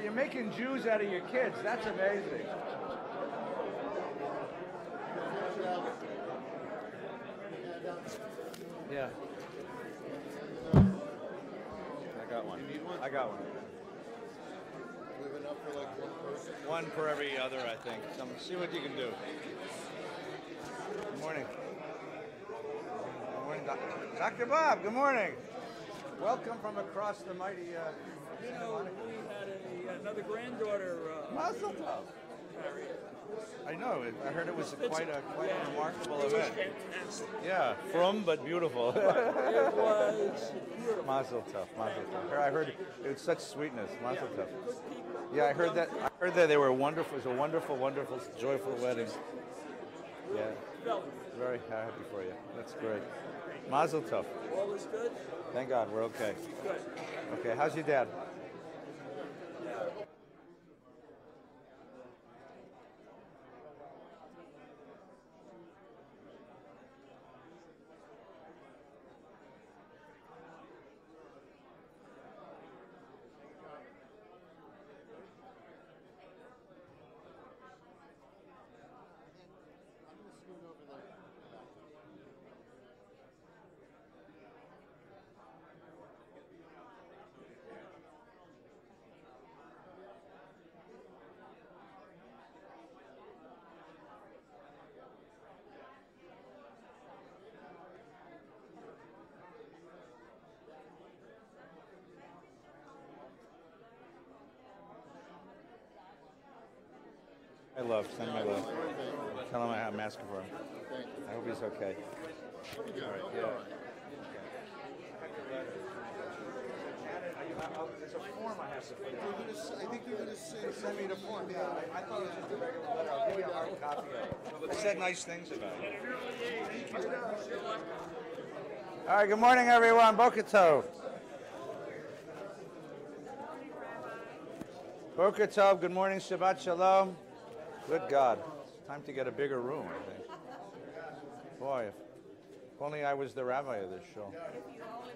you're making Jews out of your kids. That's amazing. Yeah. I got one. You need one? I got one. We have enough for like one person? One per every other, I think. See what you can do. Good morning. Good morning, Dr. Bob. Good morning. Welcome from across the mighty... we had another granddaughter Mazel tov. married. I know. I heard it was quite a remarkable It was event. fantastic. Yeah, from but beautiful. It was beautiful. Mazel tov, mazel tov. I heard it was such sweetness. Mazel tov. Good people. Yeah, I heard that. I heard that they were wonderful. It was a wonderful, wonderful, joyful wedding. Yeah, very happy for you. That's great. Mazel tov. All is good? Thank God, we're okay. Good. Okay, how's your dad? I love. Send my love. Tell him I'm asking for him. I hope he's okay. All right. Yeah. There's a form I have to fill out. I think you're going to say... They sent me the form. Yeah, I thought it was just a regular letter. I'll give you a hard copy of it. They said nice things about it. All right. Good morning, everyone. Boker Tov. Boker Tov. Good morning. Shabbat Shalom. Good God. It's time to get a bigger room, I think. Boy, if only I was the rabbi of this show. If you only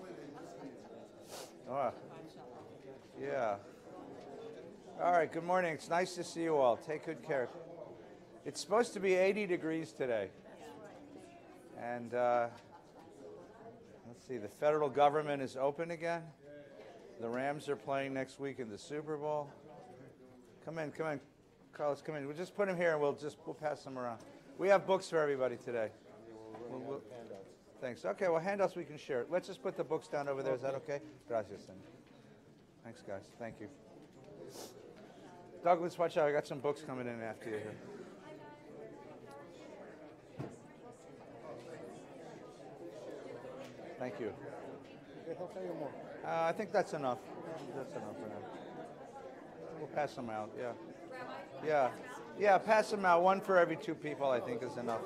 were the rabbi. Oh, yeah. All right, good morning. It's nice to see you all. Take good care. It's supposed to be 80 degrees today. And let's see, the federal government is open again. The Rams are playing next week in the Super Bowl. Come in. Carlos, come in. We'll just put him here and we'll pass them around. We have books for everybody today. Thanks. Okay, well, handouts we can share. Let's just put the books down over there. Is that okay? Gracias. Thanks, guys. Thank you. Douglas, watch out. I got some books coming in after you here. Thank you. I think that's enough. That's enough for now. We'll pass them out, yeah. Yeah, pass them out. One for every two people, I think, is enough.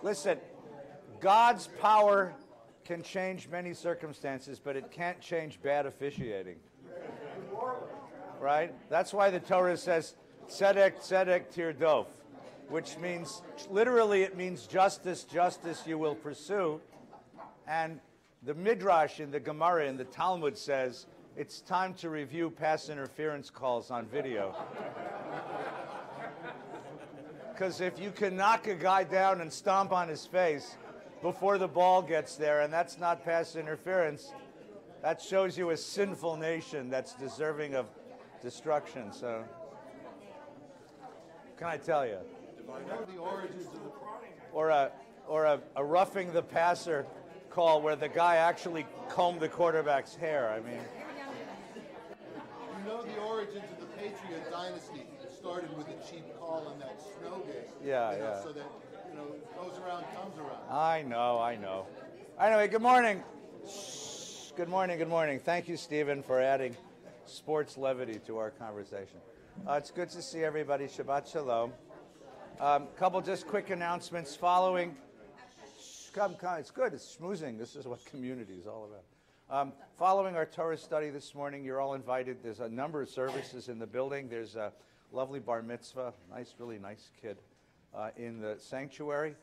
Listen, God's power can change many circumstances, but it can't change bad officiating. Right? That's why the Torah says, tzedek, tzedek, tirdof, which means, literally it means justice, justice you will pursue. And the Midrash in the Gemara in the Talmud says, it's time to review pass interference calls on video. Because if you can knock a guy down and stomp on his face before the ball gets there, and that's not pass interference, that shows you a sinful nation that's deserving of destruction. So, can I tell you? Or a roughing the passer call where the guy actually combed the quarterback's hair. I mean, you know the origins of the Patriot dynasty started with a cheap call in that snow game. Yeah. So that, it goes around, comes around. I know. Anyway, good morning. Good morning. Thank you, Stephen, for adding sports levity to our conversation. It's good to see everybody. Shabbat Shalom. Couple just quick announcements following. Come. It's good. It's schmoozing. This is what community is all about. Following our Torah study this morning, you're all invited. There's a number of services in the building. There's a lovely bar mitzvah, really nice kid, in the sanctuary.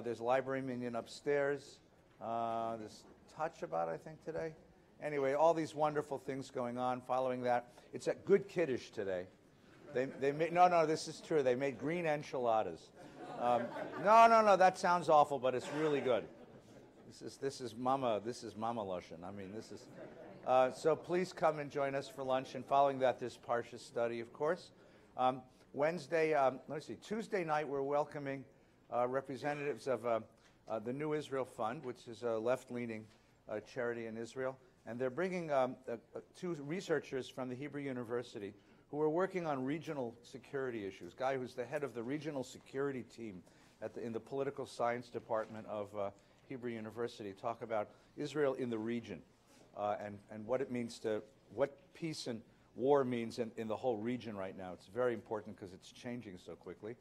There's a library minion upstairs. There's touch about, I think, today. Anyway, all these wonderful things going on. Following that, it's a good Kiddush today. They made, no, this is true. They made green enchiladas. No, that sounds awful, but it's really good. This is mama lotion. I mean, this is. So please come and join us for lunch. And following that, there's Parsha study, of course. Tuesday night, we're welcoming representatives of the New Israel Fund, which is a left-leaning charity in Israel. And they're bringing two researchers from the Hebrew University who are working on regional security issues. Guy who's the head of the regional security team in the political science department of Hebrew University, talk about Israel in the region and what it means what peace and war means in the whole region right now. It's very important because it's changing so quickly.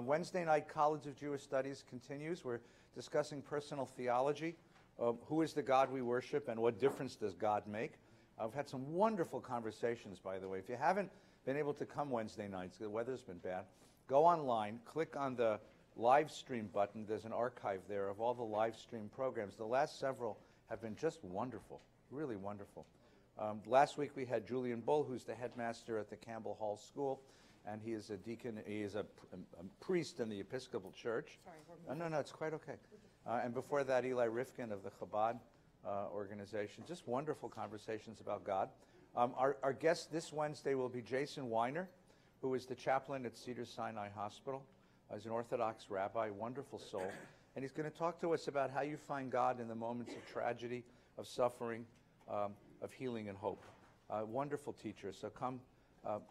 Wednesday night, College of Jewish Studies continues. We're discussing personal theology. Who is the God we worship and what difference does God make? I've had some wonderful conversations, by the way. If you haven't been able to come Wednesday nights, the weather's been bad, go online, click on the live stream button. There's an archive there of all the live stream programs. The last several have been just wonderful, really wonderful. Last week we had Julian Bull, who's the headmaster at the Campbell Hall School, and he is a deacon, he is a priest in the Episcopal Church. Sorry. No, it's quite okay. And before that, Eli Rifkin of the Chabad organization. Just wonderful conversations about God. Our guest this Wednesday will be Jason Weiner, who is the chaplain at Cedars-Sinai Hospital. He's an Orthodox rabbi, wonderful soul. And he's going to talk to us about how you find God in the moments of tragedy, of suffering, of healing and hope. Wonderful teacher. So come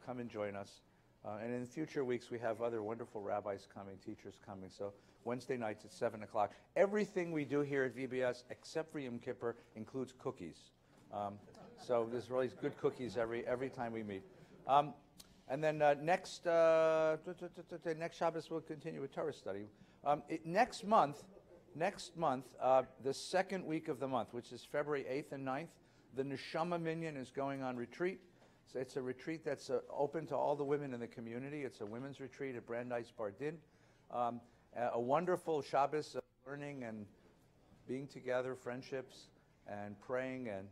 and join us. And in future weeks, we have other wonderful rabbis coming, teachers coming. So Wednesday nights at 7 o'clock. Everything we do here at VBS, except for Yom Kippur, includes cookies. So there's really good cookies every time we meet. And then next Shabbos, we'll continue with Torah study. Next month, the second week of the month, which is February 8th and 9th, the Neshama Minyan is going on retreat. So it's a retreat that's open to all the women in the community. It's a women's retreat at Brandeis Bardin. A wonderful Shabbos of learning and being together, friendships, and praying, and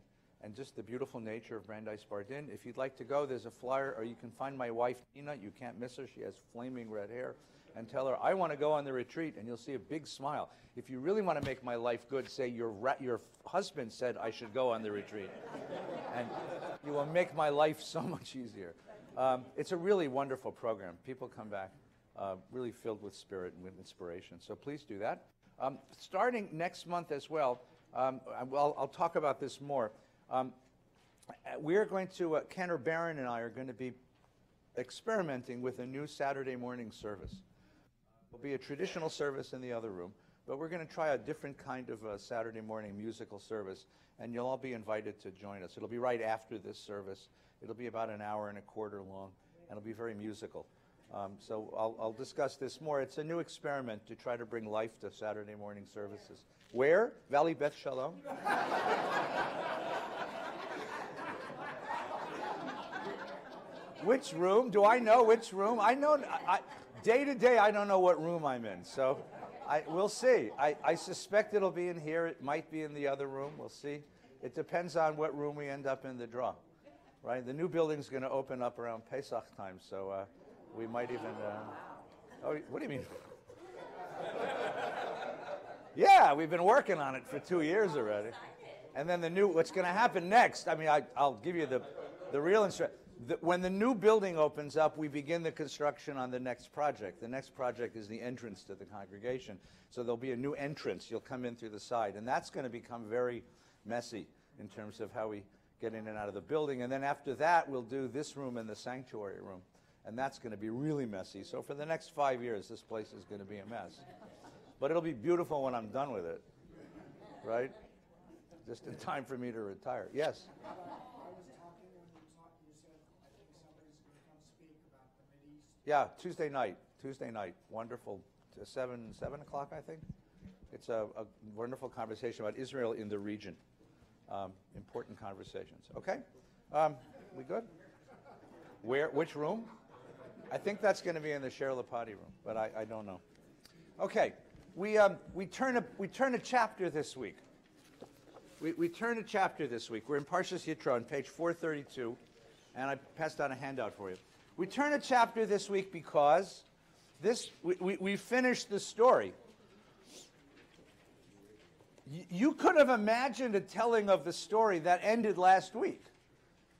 just the beautiful nature of Brandeis Bardin. If you'd like to go, there's a flyer, or you can find my wife, Nina. You can't miss her. She has flaming red hair. And tell her, I want to go on the retreat, and you'll see a big smile. If you really want to make my life good, say, your husband said I should go on the retreat. And you will make my life so much easier. It's a really wonderful program. People come back really filled with spirit and with inspiration. So please do that. Starting next month as well, I'll talk about this more. We're going to, Kenner Barron and I are going to be experimenting with a new Saturday morning service. It'll be a traditional service in the other room, but we're going to try a different kind of Saturday morning musical service, and you'll all be invited to join us. It'll be right after this service. It'll be about an hour and a quarter long, and it'll be very musical. So I'll discuss this more. It's a new experiment to try to bring life to Saturday morning services. Where? Valley Beth Shalom. Which room? Do I know which room? I know, day to day, I don't know what room I'm in. So we'll see. I suspect it'll be in here. It might be in the other room. We'll see. It depends on what room we end up in the draw, right? The new building's going to open up around Pesach time, so we might even... oh, what do you mean? Yeah, we've been working on it for 2 years already. And then what's going to happen next, I mean, I'll give you the real instruction. When the new building opens up, we begin the construction on the next project. The next project is the entrance to the congregation. So there'll be a new entrance. You'll come in through the side. And that's going to become very messy in terms of how we get in and out of the building. And then after that, we'll do this room and the sanctuary room. And that's going to be really messy. So for the next 5 years, this place is going to be a mess. But it'll be beautiful when I'm done with it, right? Just in time for me to retire. Yes? Yeah, Tuesday night, wonderful, 7 o'clock, I think. It's a wonderful conversation about Israel in the region. Important conversations. Okay, we good? Which room? I think that's going to be in the Sher Lapati room, but I don't know. Okay, we turn a chapter this week. We turn a chapter this week. We're in Parsha Yitro on page 432, and I passed out a handout for you. We turn a chapter this week because we finished the story. You could have imagined a telling of the story that ended last week.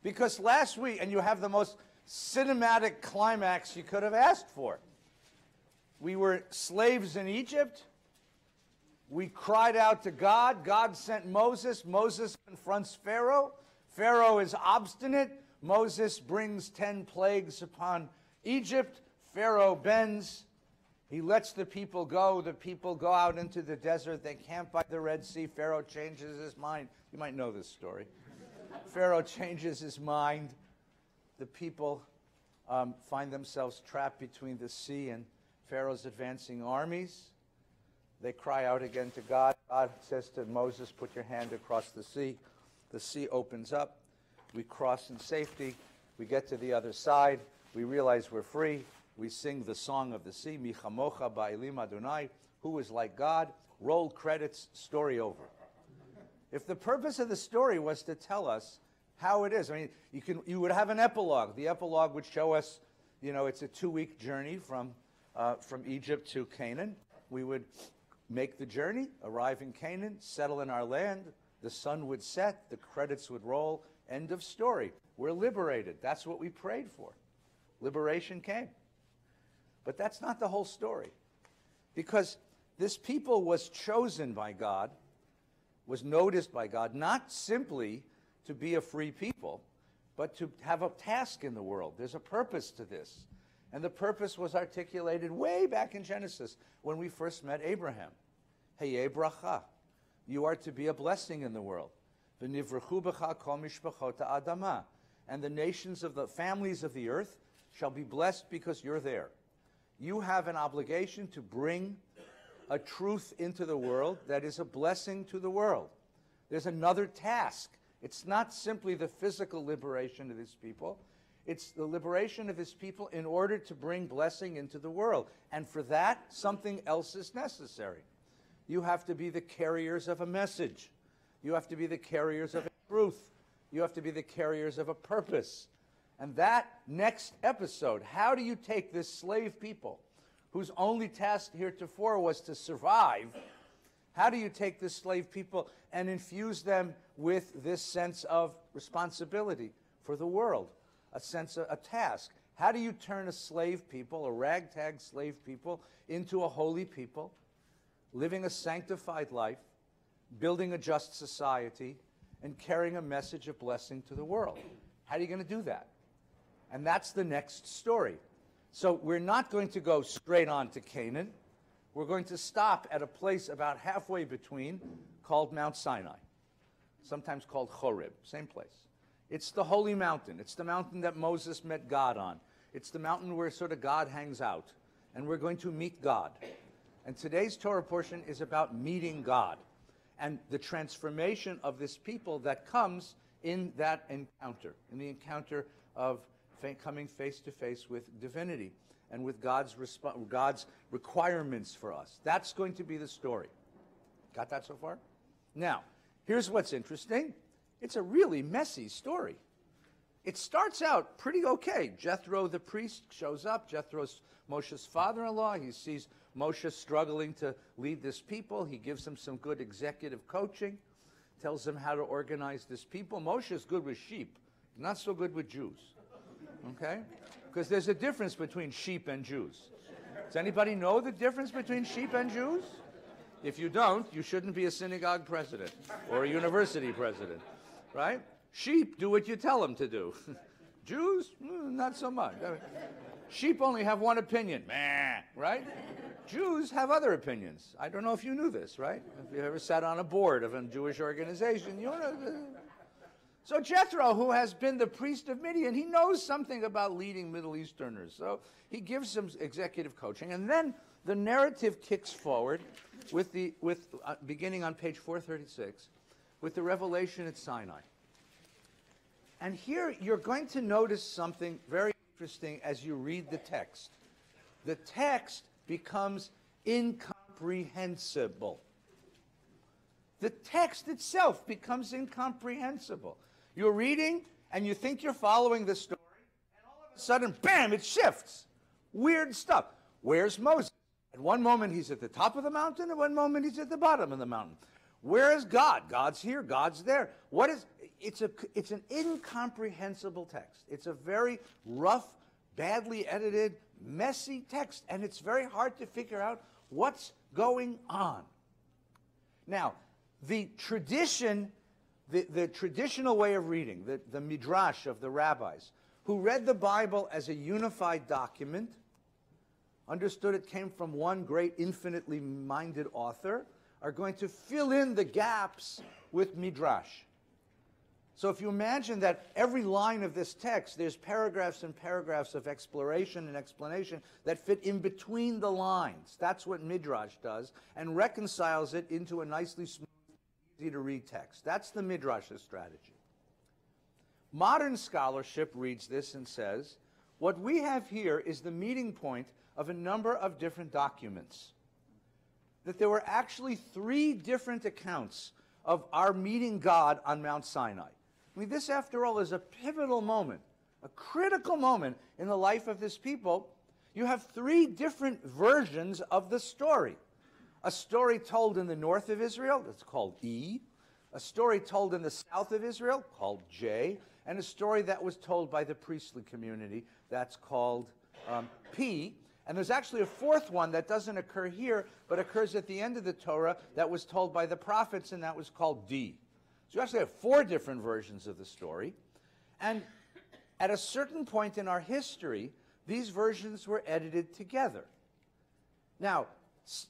Because last week, and you have the most cinematic climax you could have asked for. We were slaves in Egypt. We cried out to God. God sent Moses. Moses confronts Pharaoh. Pharaoh is obstinate. Moses brings 10 plagues upon Egypt. Pharaoh bends. He lets the people go. The people go out into the desert. They camp by the Red Sea. Pharaoh changes his mind. You might know this story. Pharaoh changes his mind. The people find themselves trapped between the sea and Pharaoh's advancing armies. They cry out again to God. God says to Moses, put your hand across the sea. The sea opens up. We cross in safety. We get to the other side. We realize we're free. We sing the song of the sea, Mi chamocha ba'elim Adonai, who is like God. Roll credits, story over. If the purpose of the story was to tell us how it is, I mean, you would have an epilogue. The epilogue would show us, it's a 2-week journey from Egypt to Canaan. We would make the journey, arrive in Canaan, settle in our land. The sun would set, the credits would roll. End of story. We're liberated. That's what we prayed for. Liberation came. But that's not the whole story. Because this people was chosen by God, was noticed by God, not simply to be a free people, but to have a task in the world. There's a purpose to this. And the purpose was articulated way back in Genesis when we first met Abraham. Hey, bracha, you are to be a blessing in the world. V'nivrechu b'cha kol mishpachot ha'adama. And the nations of the families of the earth shall be blessed because you're there. You have an obligation to bring a truth into the world that is a blessing to the world. There's another task. It's not simply the physical liberation of his people. It's the liberation of his people in order to bring blessing into the world. And for that, something else is necessary. You have to be the carriers of a message. You have to be the carriers of a truth. You have to be the carriers of a purpose. And that next episode, how do you take this slave people whose only task heretofore was to survive, how do you take this slave people and infuse them with this sense of responsibility for the world, a sense of a task? How do you turn a slave people, a ragtag slave people, into a holy people, living a sanctified life, building a just society, and carrying a message of blessing to the world? How are you going to do that? And that's the next story. So we're not going to go straight on to Canaan. We're going to stop at a place about halfway between called Mount Sinai, sometimes called Horeb, same place. It's the holy mountain. It's the mountain that Moses met God on. It's the mountain where sort of God hangs out. And we're going to meet God. And today's Torah portion is about meeting God and the transformation of this people that comes in that encounter, in the encounter of coming face to face with divinity and with God's requirements for us. That's going to be the story. Got that so far? Now, here's what's interesting. It's a really messy story. It starts out pretty okay. Jethro the priest shows up. Jethro's Moshe's father-in-law. He sees Moshe struggling to lead this people. He gives him some good executive coaching, tells him how to organize this people. Moshe's good with sheep, not so good with Jews. Okay? Because there's a difference between sheep and Jews. Does anybody know the difference between sheep and Jews? If you don't, you shouldn't be a synagogue president or a university president, right? Sheep do what you tell them to do. Jews, not so much. Sheep only have one opinion, meh, right? Jews have other opinions. I don't know if you knew this, right? If you ever sat on a board of a Jewish organization, you know. So Jethro, who has been the priest of Midian, he knows something about leading Middle Easterners. So he gives some executive coaching, and then the narrative kicks forward with beginning on page 436 with the revelation at Sinai. And here you're going to notice something very interesting as you read the text. The text becomes incomprehensible incomprehensible. The text itself becomes incomprehensible. You're reading, and you think you're following the story, and all of a sudden, bam, it shifts. Weird stuff. Where's Moses? At one moment, he's at the top of the mountain, at one moment, he's at the bottom of the mountain. Where is God? God's here, God's there. It's an incomprehensible text. It's a very rough, badly edited, messy text, and it's very hard to figure out what's going on. Now, the tradition, the traditional way of reading, the midrash of the rabbis, who read the Bible as a unified document, understood it came from one great infinitely minded author, are going to fill in the gaps with midrash. So if you imagine that every line of this text, there's paragraphs and paragraphs of exploration and explanation that fit in between the lines. That's what midrash does, and reconciles it into a nicely smooth, easy-to-read text. That's the midrash's strategy. Modern scholarship reads this and says, what we have here is the meeting point of a number of different documents. That there were actually 3 different accounts of our meeting God on Mount Sinai. I mean, this, after all, is a pivotal moment, a critical moment in the life of this people. You have 3 different versions of the story. A story told in the north of Israel, that's called E. A story told in the south of Israel, called J. And a story that was told by the priestly community, that's called P. And there's actually a 4th one that doesn't occur here, but occurs at the end of the Torah that was told by the prophets, and that was called D. So you actually have 4 different versions of the story. And at a certain point in our history, these versions were edited together. Now,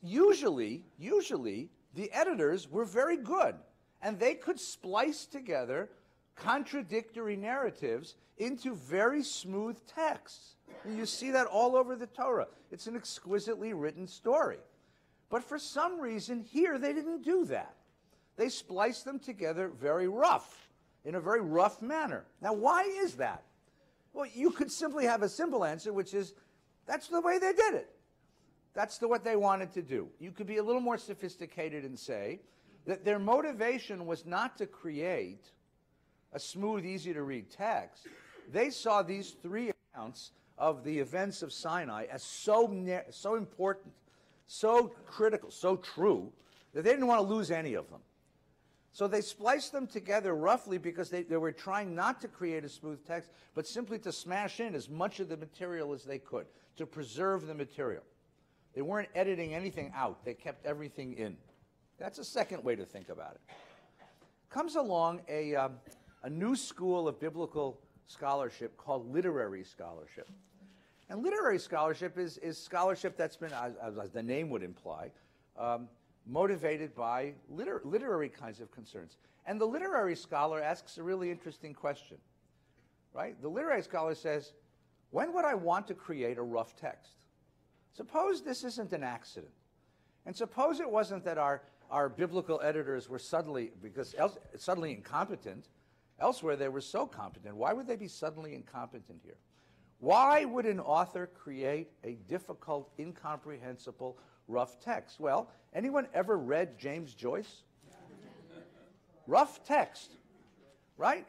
usually, the editors were very good, and they could splice together contradictory narratives into very smooth texts. And you see that all over the Torah. It's an exquisitely written story. But for some reason, here they didn't do that. They spliced them together very rough, in a very rough manner. Now, why is that? Well, you could simply have a simple answer, which is, that's the way they did it. That's what they wanted to do. You could be a little more sophisticated and say that their motivation was not to create a smooth, easy-to-read text. They saw these 3 accounts of the events of Sinai as so important, so critical, so true, that they didn't want to lose any of them. So they spliced them together roughly because they were trying not to create a smooth text, but simply to smash in as much of the material as they could, to preserve the material. They weren't editing anything out. They kept everything in. That's a second way to think about it. Comes along a new school of biblical scholarship called literary scholarship. And literary scholarship is scholarship that's been, as the name would imply, motivated by literary kinds of concerns. And the literary scholar asks a really interesting question, right? The literary scholar says, when would I want to create a rough text? Suppose this isn't an accident. And suppose it wasn't that our biblical editors were suddenly incompetent. Elsewhere, they were so competent. Why would they be suddenly incompetent here? Why would an author create a difficult, incomprehensible, rough text? Well, anyone ever read James Joyce? Rough text, right?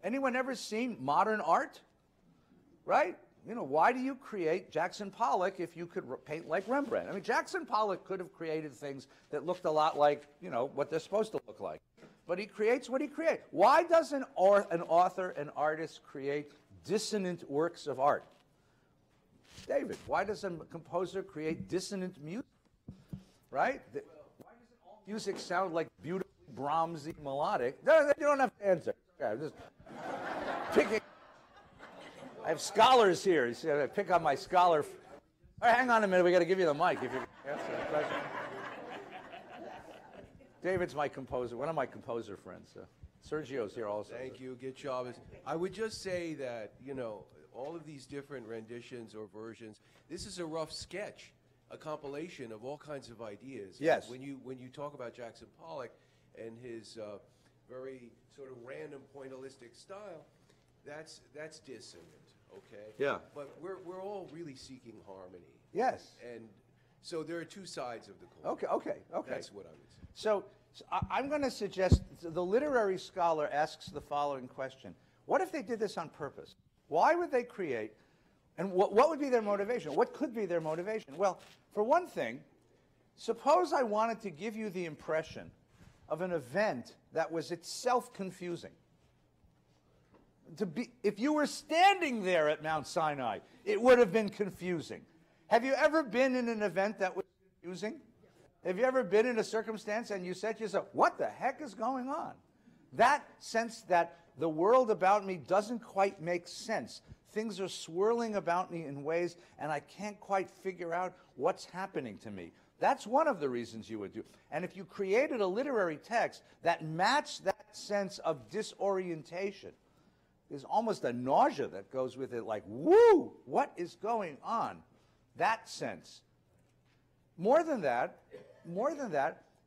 Anyone ever seen modern art? Right? You know, why do you create Jackson Pollock if you could paint like Rembrandt? I mean, Jackson Pollock could have created things that looked a lot like, you know, what they're supposed to look like. But he creates what he creates. Why does an author, an artist, create dissonant works of art? David, why does a composer create dissonant music? Right? Why doesn't all music sound like beautiful, Brahmsy, melodic? No, you don't have to answer. Okay, I'm just picking. I have scholars here. You see, I pick on my scholar. All right, hang on a minute. We got to give you the mic if you can answer the question. David's my composer, one of my composer friends. Sergio's here also. Thank you. Good job. I would just say that, you know, all of these different renditions or versions, this is a rough sketch, a compilation of all kinds of ideas. Yes. When you talk about Jackson Pollock and his very sort of random pointillistic style, that's dissonant, okay? Yeah. But we're all really seeking harmony. Yes. And So there are two sides of the coin. Okay. That's what I would say. So I'm going to suggest the literary scholar asks the following question. What if they did this on purpose? Why would they create, and what would be their motivation? What could be their motivation? Well, for one thing, suppose I wanted to give you the impression of an event that was itself confusing. If you were standing there at Mount Sinai, it would have been confusing. Have you ever been in an event that was confusing? Have you ever been in a circumstance and you said to yourself, what the heck is going on? That sense that the world about me doesn't quite make sense. Things are swirling about me in ways and I can't quite figure out what's happening to me. That's one of the reasons you would do. And if you created a literary text that matched that sense of disorientation, there's almost a nausea that goes with it, like, woo, what is going on? That sense. More than that,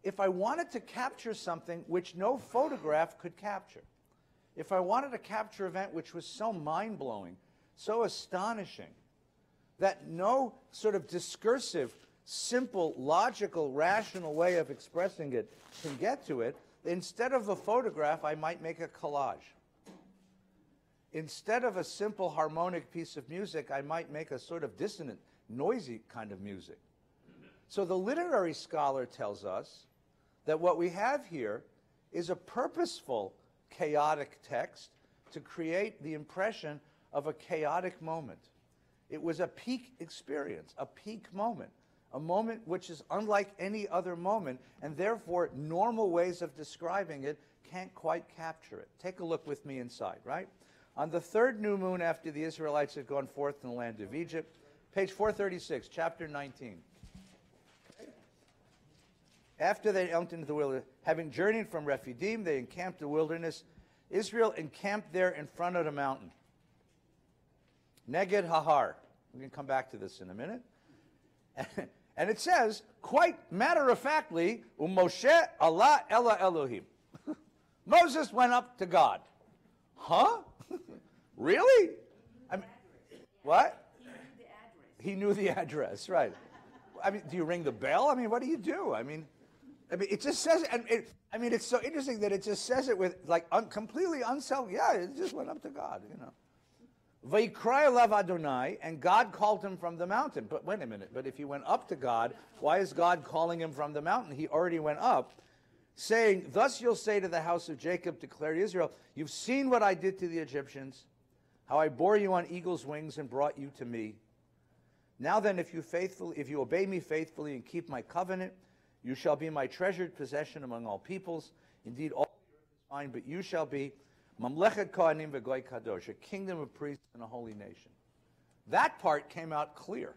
if I wanted to capture something which no photograph could capture, if I wanted to capture an event which was so mind-blowing, so astonishing, that no sort of discursive, simple, logical, rational way of expressing it can get to it, instead of a photograph, I might make a collage. Instead of a simple harmonic piece of music, I might make a sort of dissonant, noisy kind of music. So the literary scholar tells us that what we have here is a purposeful, chaotic text to create the impression of a chaotic moment. It was a peak experience, a peak moment, a moment which is unlike any other moment, and therefore normal ways of describing it can't quite capture it. Take a look with me inside, right? On the third new moon after the Israelites had gone forth in the land of Egypt, page 436, chapter 19. After they entered into the wilderness, having journeyed from Rephidim, they encamped in the wilderness. Israel encamped there in front of the mountain. Neged Hahar. We're going to come back to this in a minute. And it says, quite matter-of-factly, Moshe Allah Ela Elohim. Moses went up to God. Huh? Really? I mean, what? He knew the address, right. I mean, do you ring the bell? I mean, what do you do? I mean, it just says, it's so interesting that it just says it with, like, completely unself. Yeah, it just went up to God, you know. Vayikra elav Adonai, and God called him from the mountain. But wait a minute, but if he went up to God, why is God calling him from the mountain? He already went up, saying, thus you'll say to the house of Jacob, declared Israel, you've seen what I did to the Egyptians, how I bore you on eagle's wings and brought you to me. Now then, if you obey me faithfully and keep my covenant, you shall be my treasured possession among all peoples. Indeed, all the earth is mine, but you shall be Mamlechet Kohanim v'Goy Kadosh, a kingdom of priests and a holy nation. That part came out clear.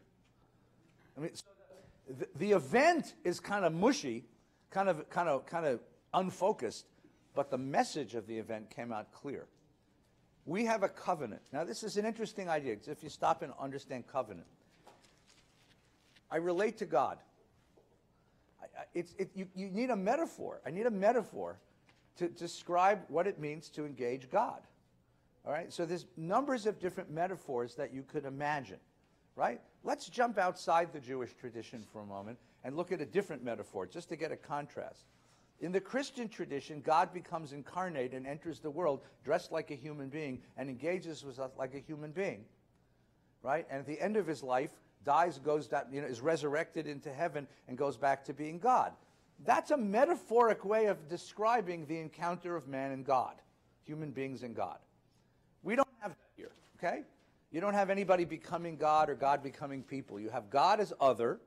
I mean, so the event is kind of mushy, kind of unfocused, but the message of the event came out clear. We have a covenant. Now, this is an interesting idea. If you stop and understand covenant, I relate to God. You need a metaphor. I need a metaphor to describe what it means to engage God. All right? So there's numbers of different metaphors that you could imagine, right? Let's jump outside the Jewish tradition for a moment and look at a different metaphor, just to get a contrast. In the Christian tradition, God becomes incarnate and enters the world dressed like a human being and engages with us like a human being, right? And at the end of his life, dies, goes down, is resurrected into heaven and goes back to being God. That's a metaphoric way of describing the encounter of man and God, human beings and God. We don't have that here, okay? You don't have anybody becoming God or God becoming people. You have God as other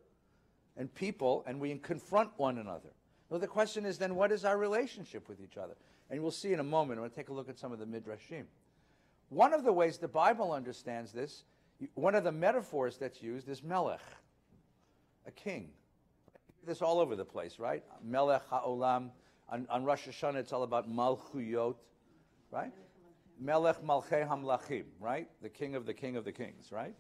and people, and we confront one another. Well, the question is then, what is our relationship with each other? And we'll see in a moment. I'm going to take a look at some of the Midrashim. One of the ways the Bible understands this, one of the metaphors that's used is melech, a king. This all over the place, right? Melech ha'olam. On Rosh Hashanah, it's all about malchuyot, right? Melech malchei hamlachim, right? The king of the kings, right?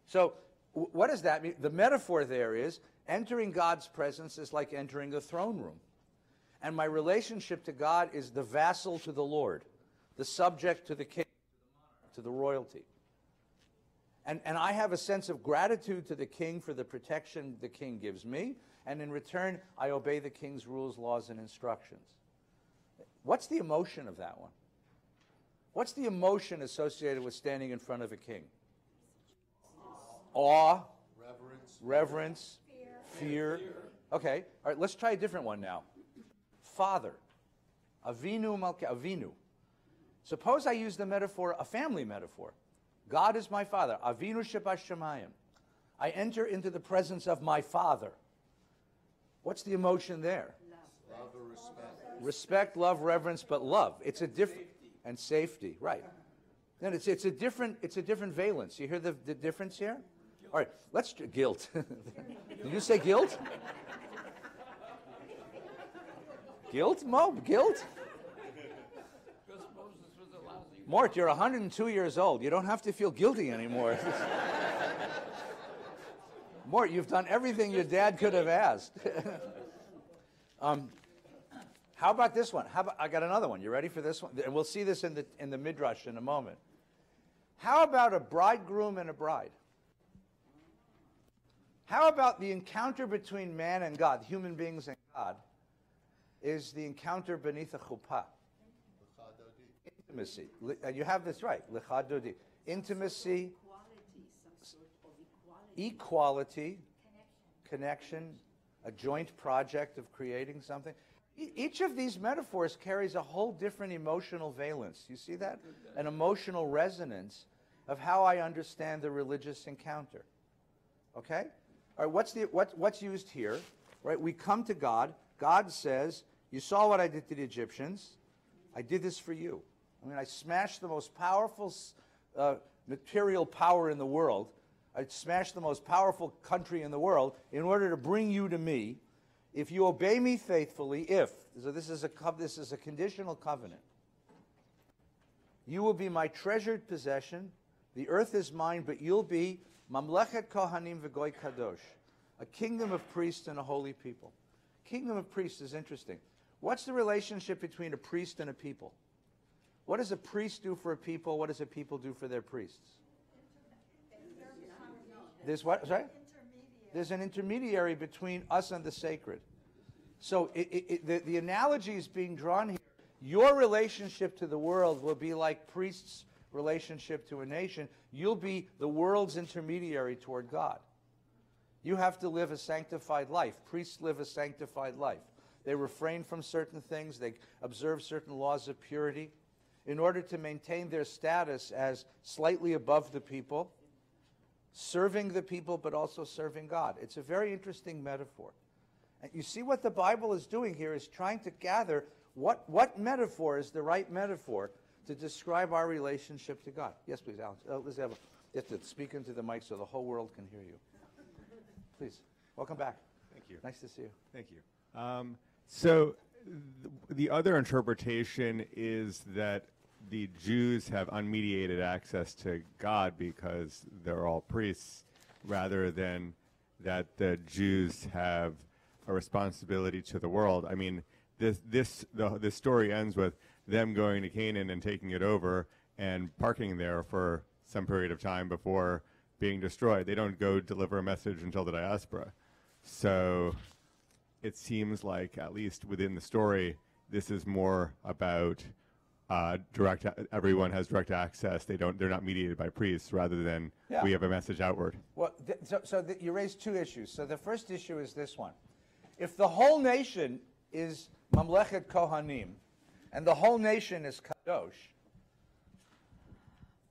So what does that mean? The metaphor there is entering God's presence is like entering a throne room. And my relationship to God is the vassal to the Lord, the subject to the king, to the royalty. And I have a sense of gratitude to the king for the protection the king gives me, and in return, I obey the king's rules, laws, and instructions. What's the emotion of that one? What's the emotion associated with standing in front of a king? Awe, reverence, fear. Okay, all right, let's try a different one now. Father, Avinu Malke, Avinu. Suppose I use the metaphor, a family metaphor. God is my father, Avinu Shebashamayim. I enter into the presence of my father. What's the emotion there? Love or respect. Respect, love, reverence, but love. It's a different, and safety, right. Then it's a different valence. You hear the difference here? All right, let's, guilt. Did you say guilt? Guilt, Mo? Guilt? Because Moses was a lousy. Mort, you're 102 years old. You don't have to feel guilty anymore. Mort, you've done everything your dad could have asked. How about this one? I got another one. You ready for this one? And we'll see this in the Midrash in a moment. How about a bridegroom and a bride? How about the encounter between man and God, human beings and God, is the encounter beneath a chuppah? Intimacy. You have this right. Lechadodi. Intimacy, equality, connection, a joint project of creating something. Each of these metaphors carries a whole different emotional valence. You see that? An emotional resonance of how I understand the religious encounter. Okay? All right, what's used here? Right? We come to God. God says, you saw what I did to the Egyptians. I did this for you. I mean, I smashed the most powerful material power in the world. I smashed the most powerful country in the world in order to bring you to me. If you obey me faithfully, so this is a conditional covenant. You will be my treasured possession. The earth is mine, but you'll be Mamlechet Kohanim v'Goy Kadosh, a kingdom of priests and a holy people. Kingdom of priests is interesting. What's the relationship between a priest and a people? What does a priest do for a people? What does a people do for their priests? There's what? Sorry? There's an intermediary between us and the sacred. So the analogy is being drawn here. Your relationship to the world will be like priests' relationship to a nation. You'll be the world's intermediary toward God. You have to live a sanctified life. Priests live a sanctified life. They refrain from certain things. They observe certain laws of purity in order to maintain their status as slightly above the people, serving the people, but also serving God. It's a very interesting metaphor. And you see what the Bible is doing here is trying to gather what metaphor is the right metaphor to describe our relationship to God. Yes, please, Alex. You have to speak into the mic so the whole world can hear you. Please, welcome back. Thank you. Nice to see you. Thank you. So the other interpretation is that the Jews have unmediated access to God because they're all priests, rather than that the Jews have a responsibility to the world. I mean, this story ends with them going to Canaan and taking it over and parking there for some period of time before being destroyed. They don't go deliver a message until the diaspora. So it seems like, at least within the story, this is more about everyone has direct access. They're not mediated by priests, rather than we have a message outward. Well, you raised two issues. So the first issue is this one. If the whole nation is Mamlechet Kohanim, and the whole nation is Kadosh,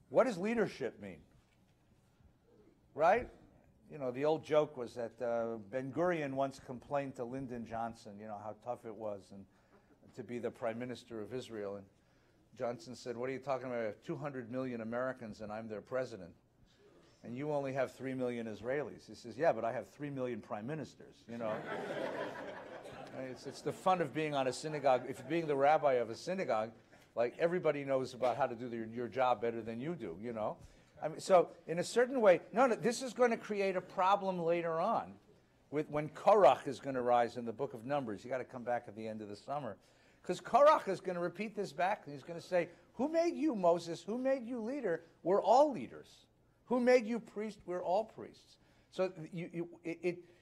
what does leadership mean? Right? You know, the old joke was that Ben-Gurion once complained to Lyndon Johnson, you know, how tough it was and to be the prime minister of Israel. And Johnson said, what are you talking about? I have 200 million Americans and I'm their president. And you only have 3 million Israelis. He says, yeah, but I have 3 million prime ministers, you know. It's the fun of being on a synagogue. If you're being the rabbi of a synagogue, like everybody knows about how to do your job better than you do, you know. I mean, so in a certain way, no, this is going to create a problem later on with when Korach is going to rise in the book of Numbers. You got to come back at the end of the summer. Because Korach is going to repeat this back, and he's going to say, who made you, Moses? Who made you leader? We're all leaders. Who made you priest? We're all priests. So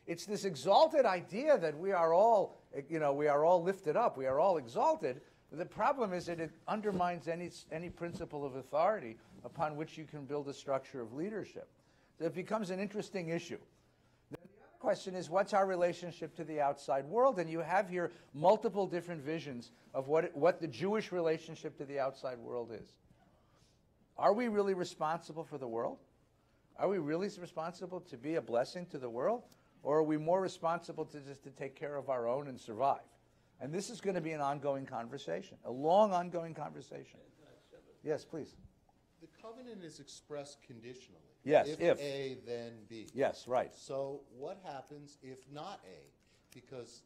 it's this exalted idea that we are all, we are all lifted up, we are all exalted. The problem is that it undermines any principle of authority upon which you can build a structure of leadership. So it becomes an interesting issue. The other question is, what's our relationship to the outside world? And you have here multiple different visions of what the Jewish relationship to the outside world is. Are we really responsible for the world? Are we really responsible to be a blessing to the world? Or are we more responsible to just to take care of our own and survive? And this is going to be an ongoing conversation, a long ongoing conversation. Yes, please. The covenant is expressed conditionally. Yes, if. A, then B. Yes, right. So what happens if not A? Because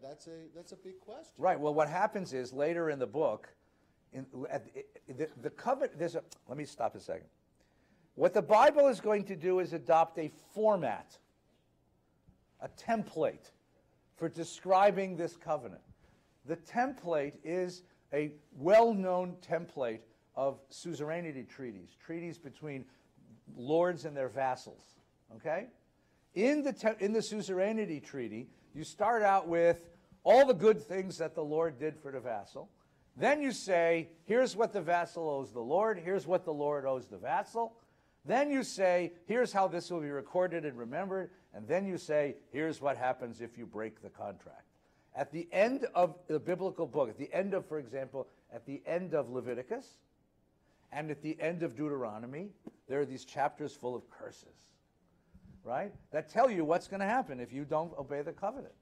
that's a big question. Right. Well, what happens is later in the book, the covenant. Let me stop a second. What the Bible is going to do is adopt a format, a template for describing this covenant. The template is a well-known template of suzerainty treaties between lords and their vassals. Okay? In the suzerainty treaty, you start out with all the good things that the lord did for the vassal. Then you say, here's what the vassal owes the lord, here's what the lord owes the vassal. Then you say, here's how this will be recorded and remembered. And then you say, here's what happens if you break the contract. At the end of the biblical book, at the end of, for example, at the end of Leviticus and at the end of Deuteronomy, there are these chapters full of curses, right? That tell you what's going to happen if you don't obey the covenant.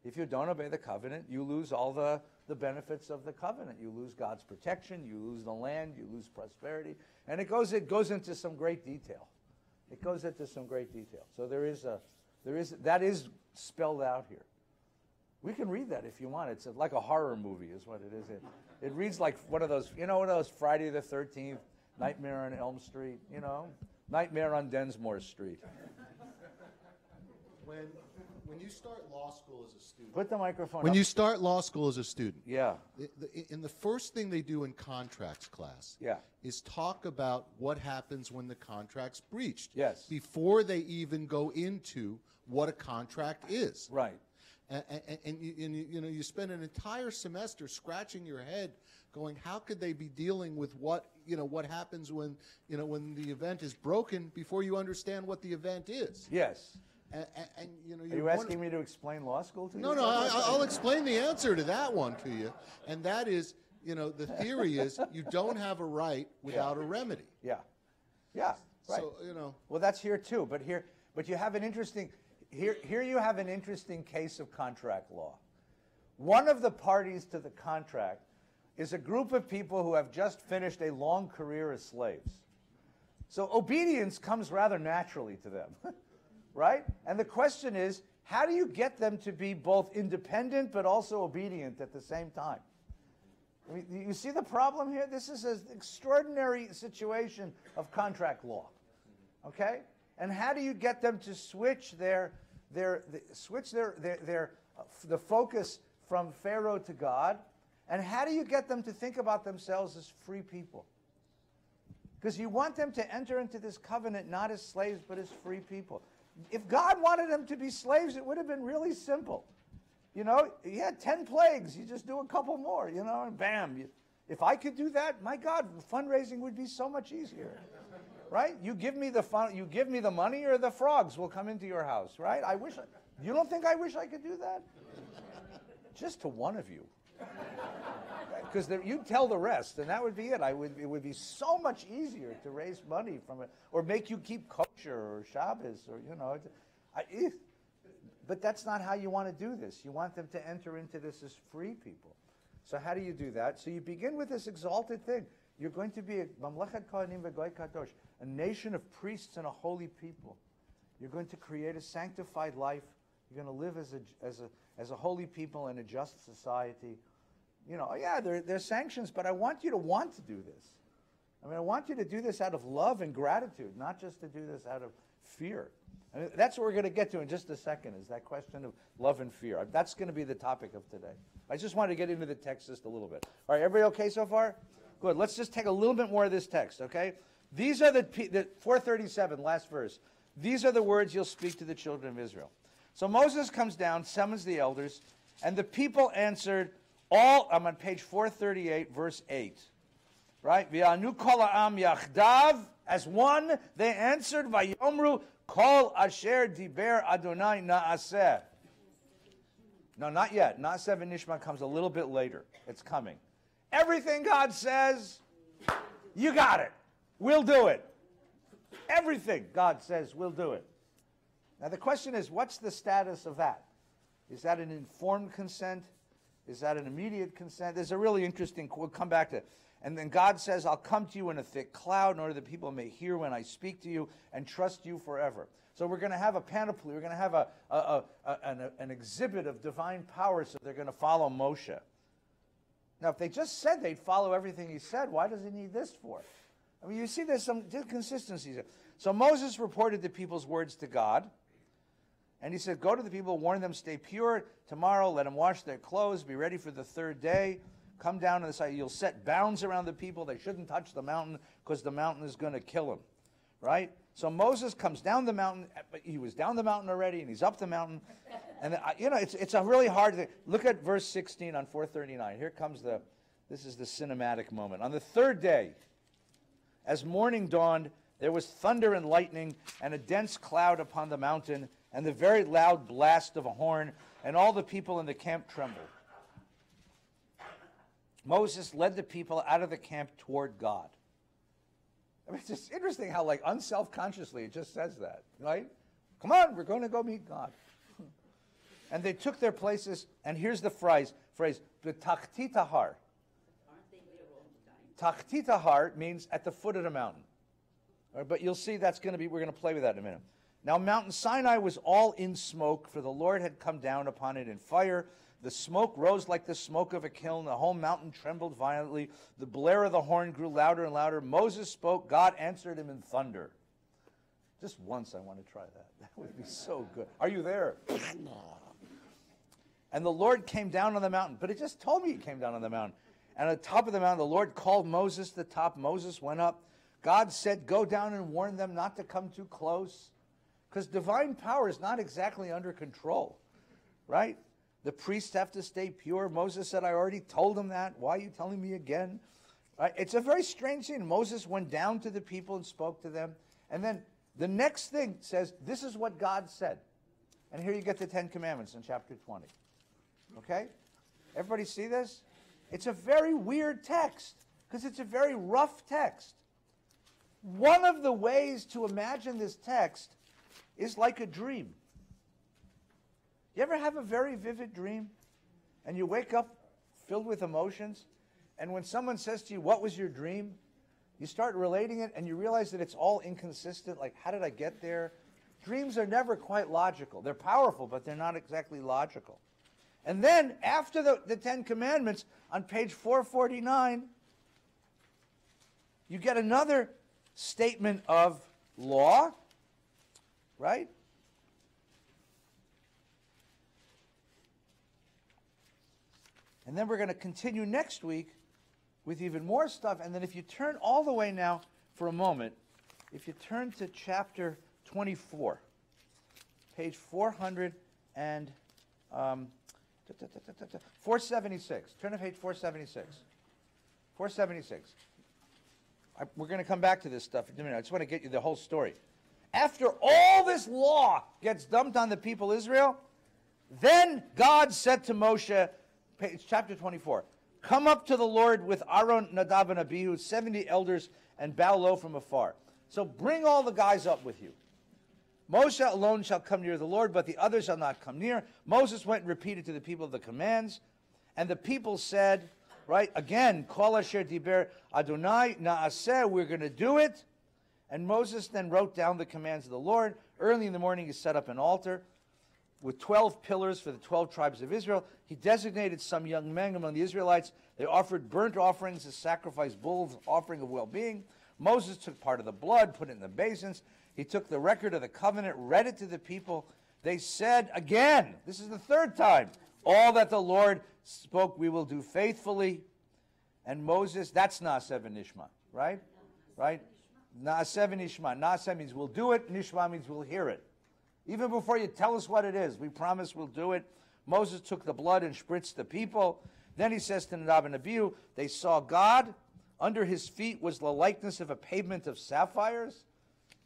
If you don't obey the covenant, you lose all the benefits of the covenant. You lose God's protection, you lose the land, you lose prosperity. And it goes into some great detail. It goes into some great detail. So that is spelled out here. We can read that if you want. It's like a horror movie is what it is. It reads like one of those, one of those Friday the 13th, Nightmare on Elm Street, Nightmare on Densmore Street. When you start law school as a student. Put the microphone When up. you start law school as a student. Yeah. In the first thing they do in contracts class is talk about what happens when the contract's breached. Yes. Before they even go into what a contract is. Right. And you spend an entire semester scratching your head going, how could they be dealing with what happens when the event is broken before you understand what the event is? Yes. And are you asking me to explain law school to you? No, I'll explain the answer to that one to you. And that is, the theory is you don't have a right without a remedy. Yeah. Yeah. Right. So, Well, that's here too, but you have an interesting here you have an interesting case of contract law. One of the parties to the contract is a group of people who have just finished a long career as slaves. So obedience comes rather naturally to them. Right? And the question is, how do you get them to be both independent but also obedient at the same time? I mean, you see the problem here? This is an extraordinary situation of contract law. Okay? And how do you get them to switch the focus from Pharaoh to God? And how do you get them to think about themselves as free people? Because you want them to enter into this covenant not as slaves but as free people. If God wanted them to be slaves, it would have been really simple. He had 10 plagues. You just do a couple more, and bam. If I could do that, my God, fundraising would be so much easier. Right? You give me the money or the frogs will come into your house, right? You don't think I wish I could do that? Just to one of you. Because you'd tell the rest, and that would be it. It would be so much easier to raise money from it, or make you keep kosher or Shabbos, or but that's not how you want to do this. You want them to enter into this as free people. So how do you do that? So you begin with this exalted thing. You're going to be a nation of priests and a holy people. You're going to create a sanctified life. You're going to live as a holy people in a just society. There's sanctions, but I want you to want to do this. I mean, I want you to do this out of love and gratitude, not just to do this out of fear. And that's what we're going to get to in just a second, is that question of love and fear. That's going to be the topic of today. I just wanted to get into the text just a little bit. All right, everybody okay so far? Good. Let's just take a little bit more of this text, okay? These are the 437, last verse. These are the words you'll speak to the children of Israel. So Moses comes down, summons the elders, and the people answered I'm on page 438, verse 8. Right? V'anu kol ha'am yachdav, as one, they answered, vayomru kol asher diber Adonai na'aseh. No, not yet. Na'aseh v'nishma comes a little bit later. It's coming. Everything God says, you got it. We'll do it. Everything God says, we'll do it. Now the question is, what's the status of that? Is that an informed consent? Is that an immediate consent? There's a really interesting, we'll come back to it. And then God says, I'll come to you in a thick cloud in order that people may hear when I speak to you and trust you forever. So we're going to have a panoply. We're going to have an exhibit of divine power, so they're going to follow Moshe. Now, if they just said they'd follow everything he said, why does he need this for? I mean, you see there's some inconsistencies here. So Moses reported the people's words to God. And he said, go to the people, warn them, stay pure. Tomorrow, let them wash their clothes, be ready for the third day. Come down to the side. You'll set bounds around the people. They shouldn't touch the mountain because the mountain is going to kill them. Right? So Moses comes down the mountain. But he was down the mountain already, and he's up the mountain. And, it's a really hard thing. Look at verse 16 on 439. Here comes this is the cinematic moment. On the third day, as morning dawned, there was thunder and lightning and a dense cloud upon the mountain and the very loud blast of a horn, and all the people in the camp trembled. Moses led the people out of the camp toward God. I mean, it's just interesting how, like, unselfconsciously it just says that, right? Come on, we're going to go meet God. And they took their places, and here's the phrase, b'tachtitahar. Tachtitahar means at the foot of the mountain. All right, but you'll see we're going to play with that in a minute. Now, Mount Sinai was all in smoke, for the Lord had come down upon it in fire. The smoke rose like the smoke of a kiln. The whole mountain trembled violently. The blare of the horn grew louder and louder. Moses spoke. God answered him in thunder. Just once I want to try that. That would be so good. Are you there? And the Lord came down on the mountain. But it just told me he came down on the mountain. And at the top of the mountain, the Lord called Moses to the top. Moses went up. God said, go down and warn them not to come too close. Because divine power is not exactly under control, right? The priests have to stay pure. Moses said, I already told them that. Why are you telling me again? Right? It's a very strange thing. Moses went down to the people and spoke to them. And then the next thing says, this is what God said. And here you get the 10 Commandments in chapter 20. Okay? Everybody see this? It's a very weird text because it's a very rough text. One of the ways to imagine this text is like a dream. You ever have a very vivid dream and you wake up filled with emotions, and when someone says to you, what was your dream? You start relating it and you realize that it's all inconsistent, like how did I get there? Dreams are never quite logical. They're powerful, but they're not exactly logical. And then after the 10 Commandments, on page 449, you get another statement of law, right? And then we're going to continue next week with even more stuff. And then if you turn all the way now for a moment, if you turn to chapter 24, page 476. Turn to page 476. 476. We're going to come back to this stuff in a minute. I just want to get you the whole story. After all this law gets dumped on the people of Israel, then God said to Moshe, chapter 24, come up to the Lord with Aaron, Nadab, and Abihu, 70 elders, and bow low from afar. So bring all the guys up with you. Moshe alone shall come near the Lord, but the others shall not come near. Moses went and repeated to the people the commands, and the people said, right, again, Kol asher diber Adonai na'aseh, we're going to do it. And Moses then wrote down the commands of the Lord. Early in the morning, he set up an altar with 12 pillars for the 12 tribes of Israel. He designated some young men among the Israelites. They offered burnt offerings to sacrifice bulls, offering of well-being. Moses took part of the blood, put it in the basins. He took the record of the covenant, read it to the people. They said again, this is the third time, all that the Lord spoke we will do faithfully. And Moses, that's Na'aseh v'nishma, right? Right? Na'aseh v'nishma. Na'aseh means we'll do it. Nishma means we'll hear it. Even before you tell us what it is, we promise we'll do it. Moses took the blood and spritzed the people. Then he says to Nadab and Abihu, they saw God. Under his feet was the likeness of a pavement of sapphires.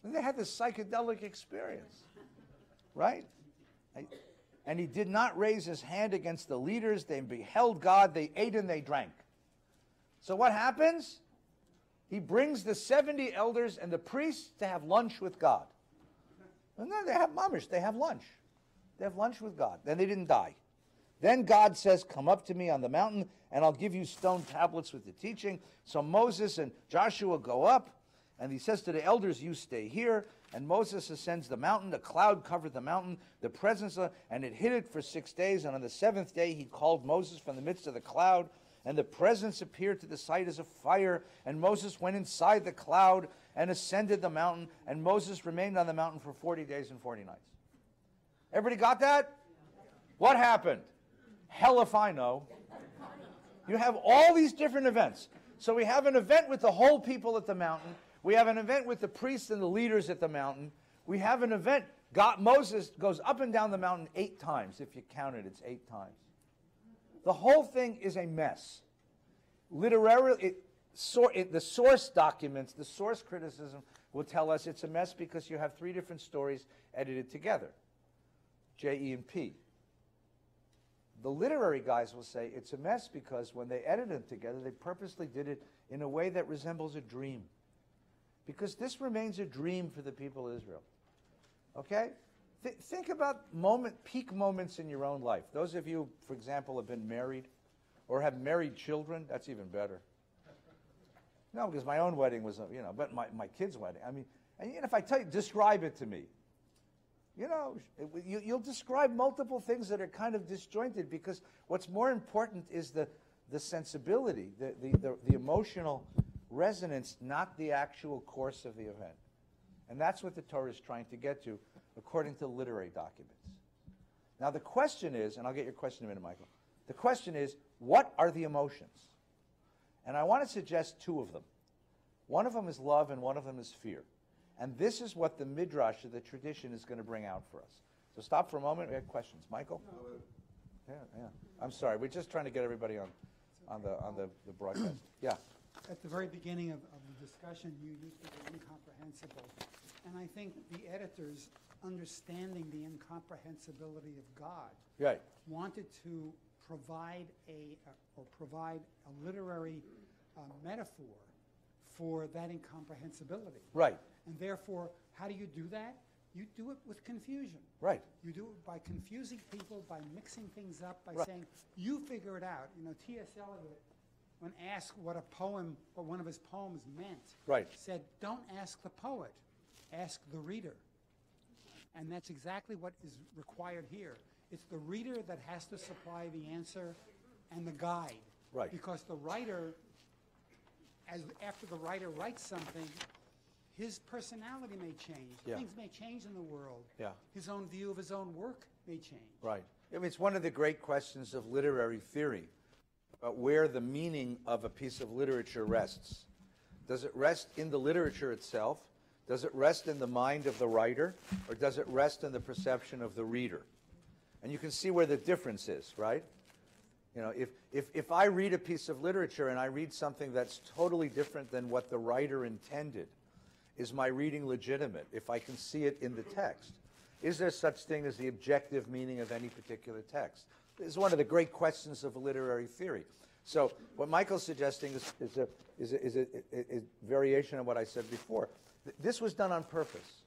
And they had this psychedelic experience, right? And he did not raise his hand against the leaders. They beheld God. They ate and they drank. So what happens? He brings the 70 elders and the priests to have lunch with God. And then they have mamish. They have lunch. They have lunch with God. Then they didn't die. Then God says, come up to me on the mountain, and I'll give you stone tablets with the teaching. So Moses and Joshua go up, and he says to the elders, you stay here. And Moses ascends the mountain. The cloud covered the mountain, the presence of, and it hid it for 6 days. And on the 7th day, he called Moses from the midst of the cloud, and the presence appeared to the sight as a fire. And Moses went inside the cloud and ascended the mountain. And Moses remained on the mountain for 40 days and 40 nights. Everybody got that? What happened? Hell if I know. You have all these different events. So we have an event with the whole people at the mountain. We have an event with the priests and the leaders at the mountain. We have an event. Moses goes up and down the mountain 8 times. If you count it, it's 8 times. The whole thing is a mess. Literarily, the source documents, the source criticism will tell us it's a mess because you have 3 different stories edited together. J, E, and P. The literary guys will say it's a mess because when they edited them together, they purposely did it in a way that resembles a dream. Because this remains a dream for the people of Israel. Okay? Think about peak moments in your own life. Those of you, for example, have been married or have married children, that's even better. No, because my own wedding was, but my kid's wedding. I mean, and if I tell you, describe it to me. You'll describe multiple things that are kind of disjointed because what's more important is the sensibility, the emotional resonance, not the actual course of the event. And that's what the Torah is trying to get to, according to literary documents. Now the question is, and I'll get your question in a minute, Michael. The question is, what are the emotions? And I want to suggest 2 of them. One of them is love and one of them is fear. And this is what the midrash, the tradition, is going to bring out for us. So stop for a moment. We have questions. Michael? Yeah. I'm sorry. We're just trying to get everybody on the broadcast. Yeah. At the very beginning of the discussion, you used the word incomprehensible. And I think the editors, understanding the incomprehensibility of God, wanted to provide a literary metaphor for that incomprehensibility. Right. And therefore, how do you do that? You do it with confusion. Right. You do it by confusing people, by mixing things up, by saying, you figure it out. T.S. Eliot, when asked what a poem or one of his poems meant, said, don't ask the poet, ask the reader. And that's exactly what is required here. It's the reader that has to supply the answer and the guide. Right. Because the writer, after the writer writes something, his personality may change. Things may change in the world. His own view of his own work may change. Right. I mean, it's one of the great questions of literary theory, about where the meaning of a piece of literature rests. Does it rest in the literature itself? Does it rest in the mind of the writer? Or does it rest in the perception of the reader? And you can see where the difference is, right? If I read a piece of literature and I read something that's totally different than what the writer intended, is my reading legitimate if I can see it in the text? Is there such thing as the objective meaning of any particular text? This is one of the great questions of literary theory. So what Michael's suggesting is a variation of what I said before. This was done on purpose.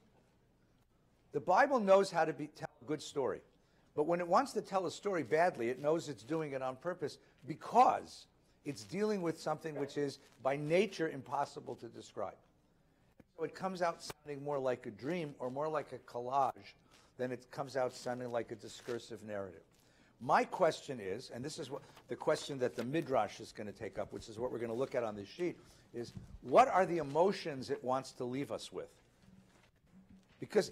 The Bible knows how to tell a good story. But when it wants to tell a story badly, it knows it's doing it on purpose because it's dealing with something which is by nature impossible to describe. So it comes out sounding more like a dream or more like a collage than it comes out sounding like a discursive narrative. My question is, and this is the question that the Midrash is going to take up, which is what we're going to look at on this sheet, is what are the emotions it wants to leave us with? Because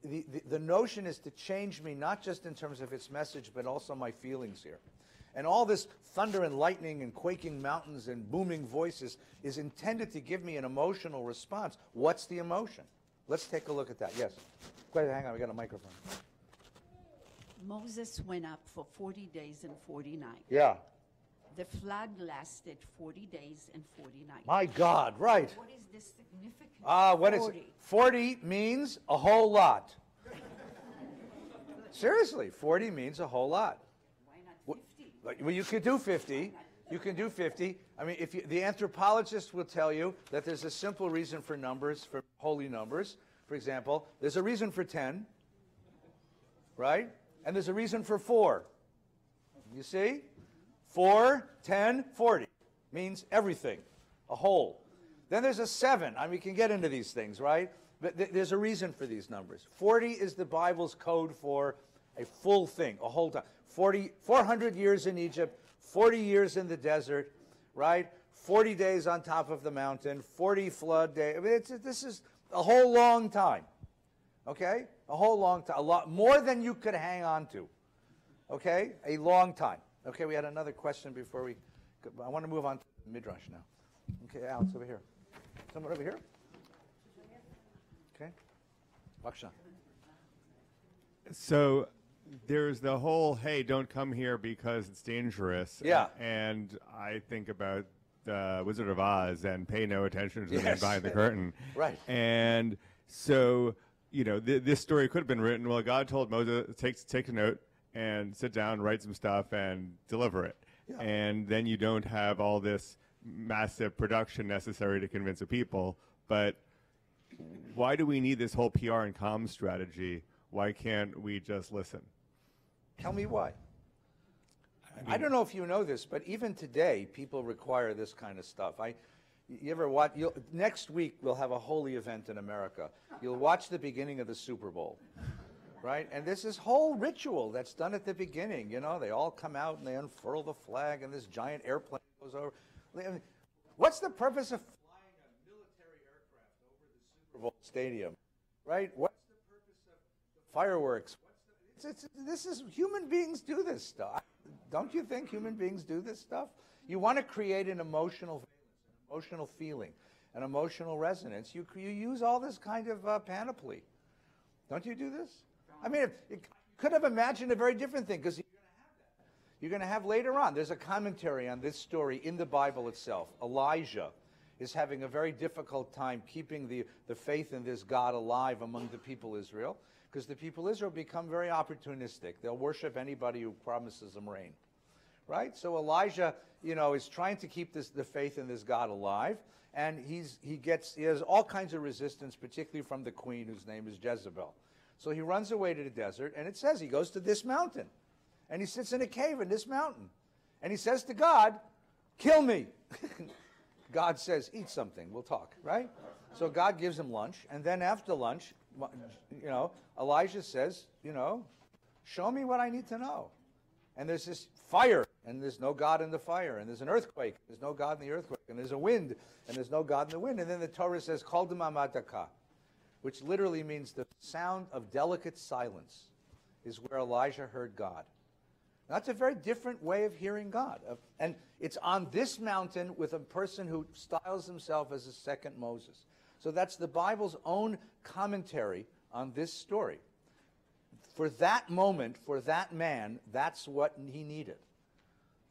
the notion is to change me, not just in terms of its message, but also my feelings here. And all this thunder and lightning and quaking mountains and booming voices is intended to give me an emotional response. What's the emotion? Let's take a look at that. Yes. Wait, hang on, we got a microphone. Moses went up for 40 days and 40 nights. Yeah. The flood lasted 40 days and 40 nights. My God, right. What is the significance? What is 40 means a whole lot. Seriously, 40 means a whole lot. Why not 50? Well, you could do 50. You can do 50. I mean, the anthropologist will tell you that there's a simple reason for numbers, for holy numbers. For example, there's a reason for 10, right? And there's a reason for 4. You see? 4, 10, 40 means everything, a whole. Then there's a 7. I mean, we can get into these things, right? But there's a reason for these numbers. 40 is the Bible's code for a full thing, a whole time. 400 years in Egypt, 40 years in the desert, right? 40 days on top of the mountain, 40 flood days. I mean, this is a whole long time, okay? A whole long time, a lot more than you could hang on to, okay? A long time. Okay, we had another question before we go. I want to move on to Midrash now. Okay, Alex, over here. Someone over here? Okay. Baksha. So there's the whole, hey, don't come here because it's dangerous. Yeah. And I think about the Wizard of Oz and pay no attention to the man Yes. behind the curtain. Right. And so, you know, this story could have been written, well, God told Moses, take a note and sit down, write some stuff, and deliver it. Yeah. And then you don't have all this massive production necessary to convince the people. But why do we need this whole PR and comms strategy? Why can't we just listen? Tell me why. I don't know if you know this, but even today, people require this kind of stuff. You ever watch? Next week, we'll have a holy event in America. You'll watch the beginning of the Super Bowl, right? And there's this whole ritual that's done at the beginning. You know, they all come out and they unfurl the flag, and this giant airplane goes over. I mean, what's the purpose of flying a military aircraft over the Super Bowl stadium, right? What's the purpose of the fireworks? This is human beings do this stuff. Don't you think human beings do this stuff? You want to create an emotional valence, an emotional feeling, an emotional resonance. You use all this kind of panoply. Don't you do this? I mean, you could have imagined a very different thing, because you're going to have that. You're going to have later on, there's a commentary on this story in the Bible itself. Elijah is having a very difficult time keeping the faith in this God alive among the people Israel, because the people Israel become very opportunistic. They'll worship anybody who promises them rain, right? So Elijah, you know, is trying to keep the faith in this God alive, and he has all kinds of resistance, particularly from the queen whose name is Jezebel. So he runs away to the desert, and it says he goes to this mountain, and he sits in a cave in this mountain, and he says to God, "Kill me." God says, "Eat something, we'll talk," right? So God gives him lunch, and then after lunch, you know, Elijah says, you know, show me what I need to know. And there's this fire, and there's no God in the fire, and there's an earthquake, there's no God in the earthquake, and there's a wind, and there's no God in the wind. And then the Torah says, Kol Damamadaka, which literally means the sound of delicate silence is where Elijah heard God. That's a very different way of hearing God. And it's on this mountain with a person who styles himself as a second Moses. So that's the Bible's own commentary on this story. For that moment, for that man, that's what he needed.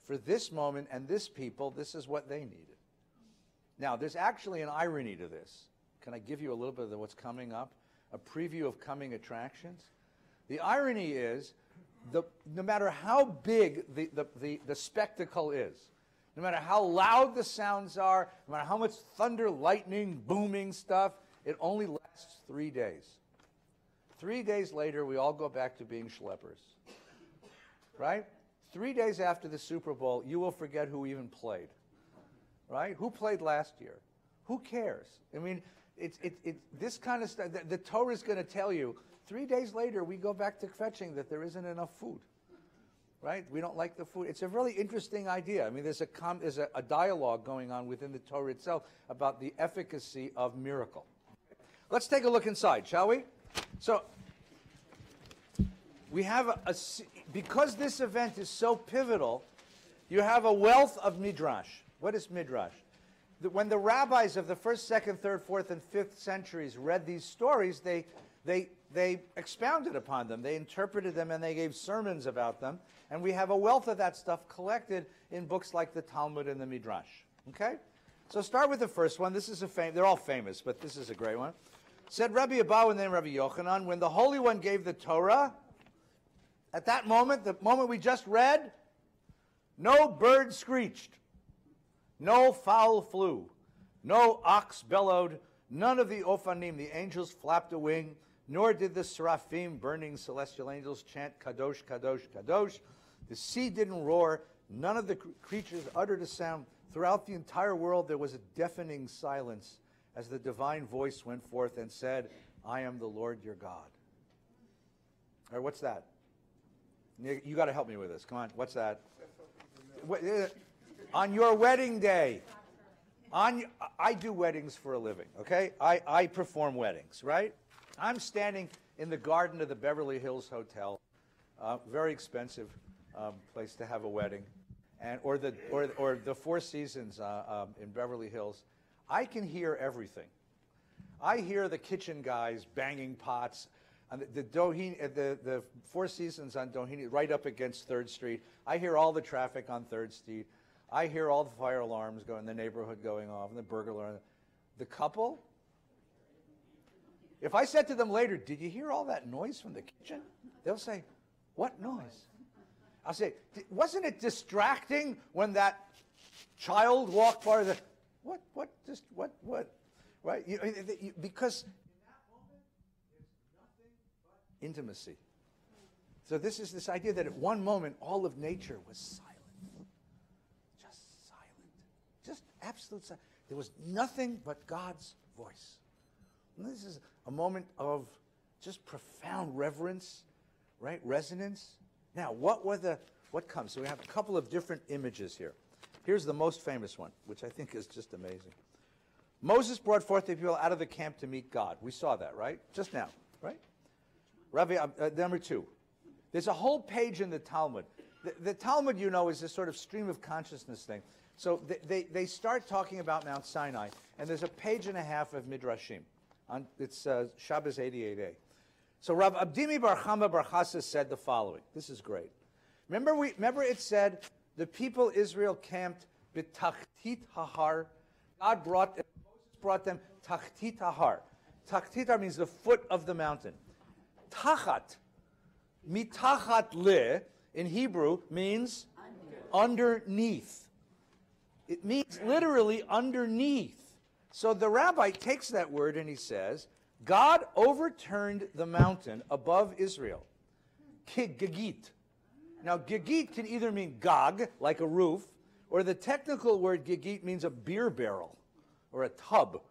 For this moment and this people, this is what they needed. Now, there's actually an irony to this. Can I give you a little bit of what's coming up? A preview of coming attractions? The irony is, no matter how big the spectacle is, no matter how loud the sounds are, no matter how much thunder, lightning, booming stuff, it only lasts 3 days. 3 days later, we all go back to being schleppers. Right? 3 days after the Super Bowl, you will forget who even played. Right? Who played last year? Who cares? I mean, this kind of stuff, the Torah is going to tell you, 3 days later, we go back to fetching that there isn't enough food. Right? We don't like the food. It's a really interesting idea. I mean, there's a dialogue going on within the Torah itself about the efficacy of miracle. Let's take a look inside, shall we? So, we have because this event is so pivotal, You have a wealth of midrash. What is midrash? When the rabbis of the 1st, 2nd, 3rd, 4th, and 5th centuries read these stories, they expounded upon them. They interpreted them, and they gave sermons about them. And we have a wealth of that stuff collected in books like the Talmud and the Midrash. Okay? So start with the first one. This is they're all famous, but this is a great one. Said Rabbi Abba and then Rabbi Yochanan, when the Holy One gave the Torah, at that moment, the moment we just read, no bird screeched, no fowl flew, no ox bellowed, none of the Ophanim, the angels, flapped a wing, nor did the seraphim, burning celestial angels, chant Kadosh, Kadosh, Kadosh. The sea didn't roar. None of the creatures uttered a sound. Throughout the entire world, there was a deafening silence as the divine voice went forth and said, I am the Lord your God. All right, what's that? You got to help me with this. Come on, what's that? On your wedding day. I do weddings for a living, okay? I perform weddings, right? I'm standing in the garden of the Beverly Hills Hotel, very expensive place to have a wedding, or the Four Seasons in Beverly Hills. I can hear everything. I hear the kitchen guys banging pots. The Four Seasons on Doheny, right up against 3rd Street. I hear all the traffic on 3rd Street. I hear all the fire alarms going in the neighborhood going off, and the burglar. The couple, if I said to them later, did you hear all that noise from the kitchen? They'll say, what noise? I'll say, wasn't it distracting when that child walked by? What, right? Because in that moment, there's nothing but intimacy. So this is this idea that at one moment, all of nature was silent. Just silent. Just absolute silence. There was nothing but God's voice. And this is a moment of just profound reverence, right? Resonance. Now, what comes? So we have a couple of different images here. Here's the most famous one, which I think is just amazing. Moses brought forth the people out of the camp to meet God. We saw that, right? Just now, right? Rabbi, number 2. There's a whole page in the Talmud. The Talmud, you know, is this sort of stream of consciousness thing. So they start talking about Mount Sinai, and there's a page and a half of Midrashim. It's Shabbos 88a. So Rav Abdimi Bar Chama Bar Chassis said the following. This is great. Remember it said the people Israel camped b'tachtit hahar. God brought them tachtit hahar. Tachtit hahar means the foot of the mountain. Tachat, mitachat le, in Hebrew means underneath. It means literally underneath. So the rabbi takes that word and he says, God overturned the mountain above Israel. Gigit. Now, gigit can either mean gog, like a roof, or the technical word gigit means a beer barrel or a tub.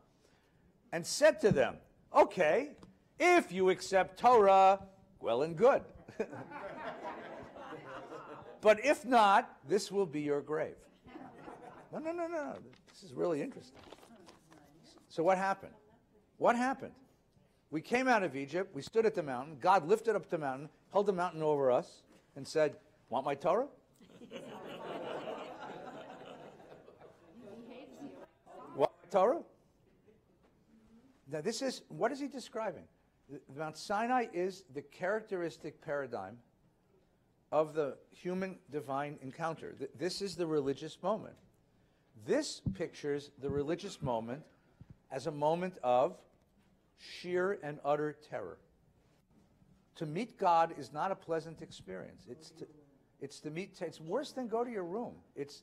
And said to them, okay, if you accept Torah, well and good. But if not, this will be your grave. No. This is really interesting. So what happened? What happened? We came out of Egypt. We stood at the mountain. God lifted up the mountain, held the mountain over us, and said, want my Torah? Want my Torah? Now this is, what is he describing? Mount Sinai is the characteristic paradigm of the human-divine encounter. This is the religious moment. This pictures the religious moment as a moment of sheer and utter terror. To meet God is not a pleasant experience. It's worse than go to your room. It's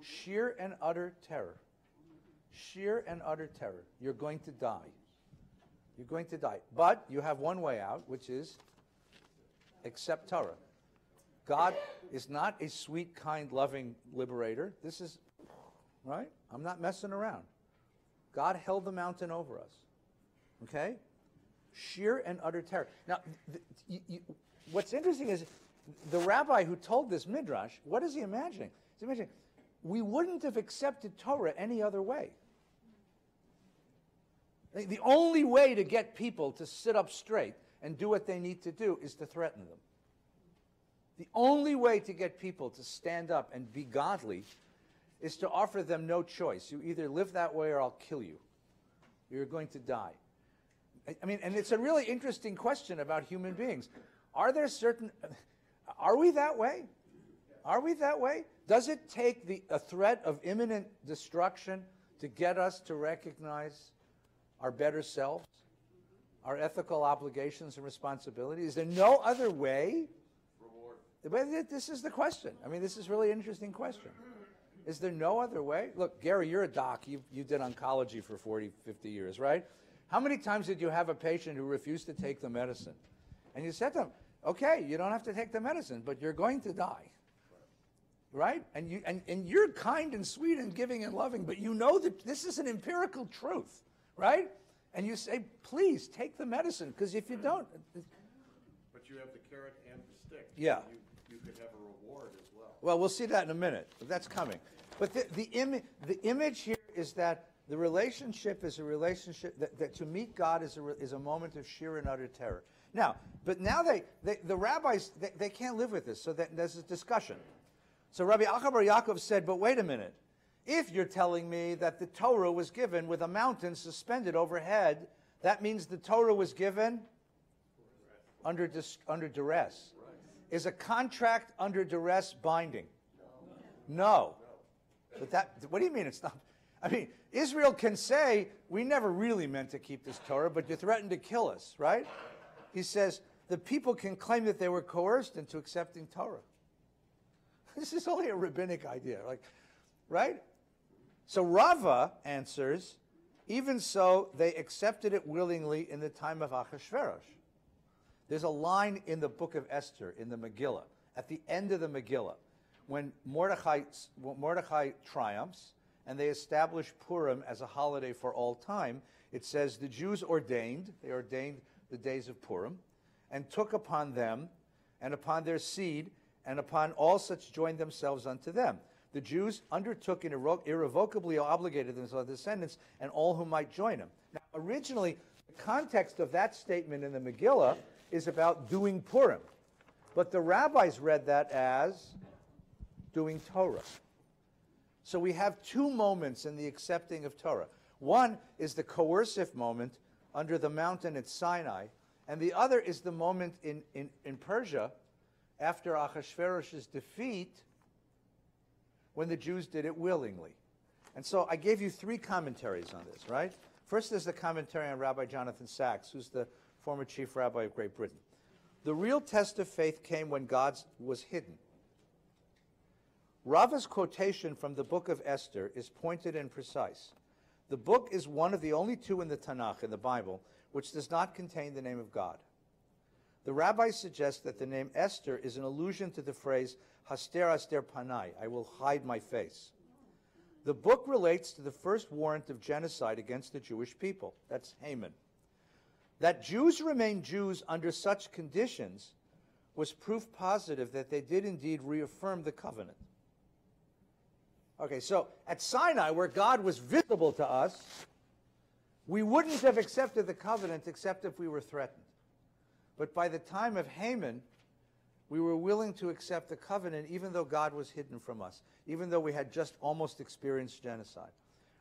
sheer and utter terror. Sheer and utter terror. You're going to die. You're going to die. But you have one way out, which is accept Torah. God is not a sweet, kind, loving liberator. This is, right? I'm not messing around. God held the mountain over us. Okay? Sheer and utter terror. Now, what's interesting is the rabbi who told this midrash, what is he imagining? He's imagining, we wouldn't have accepted Torah any other way. The only way to get people to sit up straight and do what they need to do is to threaten them. The only way to get people to stand up and be godly is to offer them no choice. You either live that way or I'll kill you. You're going to die. I mean, and it's a really interesting question about human beings. Are we that way? Are we that way? Does it take a threat of imminent destruction to get us to recognize our better selves, our ethical obligations and responsibilities? Is there no other way? Reward. This is the question. I mean, this is really an interesting question. Is there no other way? Look, Gary, you're a doc. You did oncology for 40, 50 years, right? How many times did you have a patient who refused to take the medicine? And you said to them, okay, you don't have to take the medicine, but you're going to die. Right? And you're kind and sweet and giving and loving, but you know that this is an empirical truth, right? And you say, please take the medicine, because if you don't... But you have the carrot and the stick. Yeah. You could have a reward as well. Well, we'll see that in a minute. But that's coming. But the image here is that the relationship is a relationship that to meet God is a moment of sheer and utter terror. Now, but now the rabbis, they can't live with this, so there's a discussion. So Rabbi Achabar Yaakov said, but wait a minute. If you're telling me that the Torah was given with a mountain suspended overhead, that means the Torah was given under duress. Is a contract under duress binding? No. But what do you mean it's not? I mean, Israel can say, we never really meant to keep this Torah, but you threatened to kill us, right? He says, the people can claim that they were coerced into accepting Torah. This is only a rabbinic idea, right? So Rava answers, even so, they accepted it willingly in the time of Achashverosh. There's a line in the book of Esther, in the Megillah, at the end of the Megillah, when Mordechai triumphs and they establish Purim as a holiday for all time. It says the Jews ordained the days of Purim, and took upon them and upon their seed and upon all such joined themselves unto them. The Jews undertook and irrevocably obligated themselves to descendants and all who might join them. Now, originally, the context of that statement in the Megillah is about doing Purim. But the rabbis read that as doing Torah. So we have two moments in the accepting of Torah. One is the coercive moment under the mountain at Sinai, and the other is the moment in Persia after Achashverosh's defeat, when the Jews did it willingly. And so I gave you three commentaries on this, right? First is the commentary on Rabbi Jonathan Sacks, who's the former chief rabbi of Great Britain. The real test of faith came when God was hidden. Rava's quotation from the book of Esther is pointed and precise. The book is one of the only two in the Tanakh, in the Bible, which does not contain the name of God. The rabbis suggest that the name Esther is an allusion to the phrase, Haster Aster Panai, I will hide my face. The book relates to the first warrant of genocide against the Jewish people. That's Haman. That Jews remained Jews under such conditions was proof positive that they did indeed reaffirm the covenant. Okay, so at Sinai, where God was visible to us, we wouldn't have accepted the covenant except if we were threatened. But by the time of Haman, we were willing to accept the covenant even though God was hidden from us, even though we had just almost experienced genocide.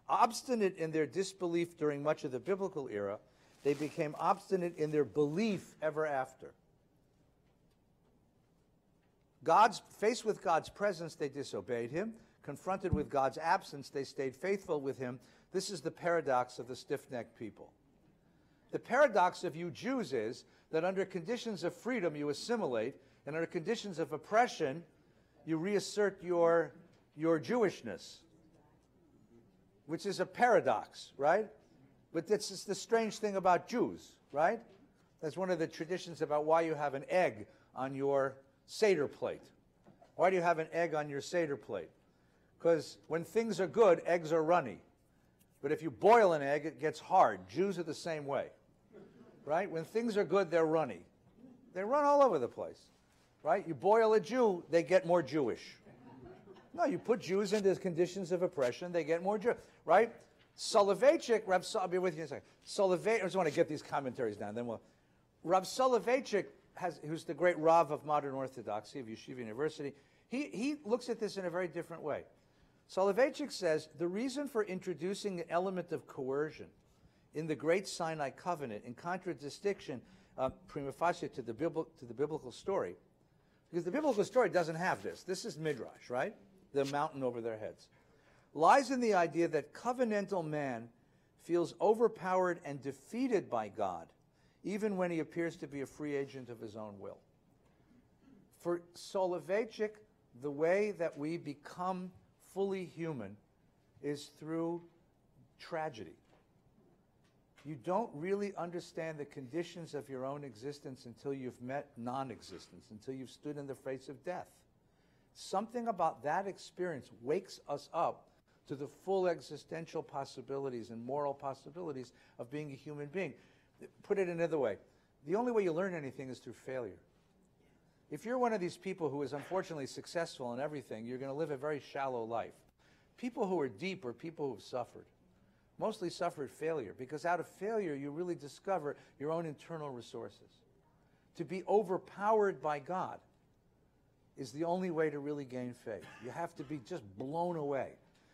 Obstinate in their disbelief during much of the biblical era, they became obstinate in their belief ever after. Faced with God's presence, they disobeyed him. Confronted with God's absence, they stayed faithful with him. This is the paradox of the stiff-necked people. The paradox of you Jews is that under conditions of freedom you assimilate, and under conditions of oppression you reassert your Jewishness, which is a paradox, right? But this is the strange thing about Jews, right? That's one of the traditions about why you have an egg on your Seder plate. Why do you have an egg on your Seder plate? Because when things are good, eggs are runny. But if you boil an egg, it gets hard. Jews are the same way, right? When things are good, they're runny. They run all over the place, right? You boil a Jew, they get more Jewish. No, you put Jews into conditions of oppression, they get more Jewish, right? Soloveitchik, I'll be with you in a second. I just want to get these commentaries down. Then Rav Soloveitchik who's the great Rav of modern Orthodoxy of Yeshiva University, he looks at this in a very different way. Soloveitchik says the reason for introducing the element of coercion in the Great Sinai Covenant, in contradistinction prima facie to the biblical story, because the biblical story doesn't have this. This is Midrash, right? The mountain over their heads. Lies in the idea that covenantal man feels overpowered and defeated by God, even when he appears to be a free agent of his own will. For Soloveitchik, the way that we become fully human is through tragedy. You don't really understand the conditions of your own existence until you've met non-existence, until you've stood in the face of death. Something about that experience wakes us up to the full existential possibilities and moral possibilities of being a human being. Put it another way, the only way you learn anything is through failure. If you're one of these people who is unfortunately successful in everything, you're going to live a very shallow life. People who are deep are people who have suffered. Mostly suffered failure, because out of failure you really discover your own internal resources. To be overpowered by God is the only way to really gain faith. You have to be just blown away,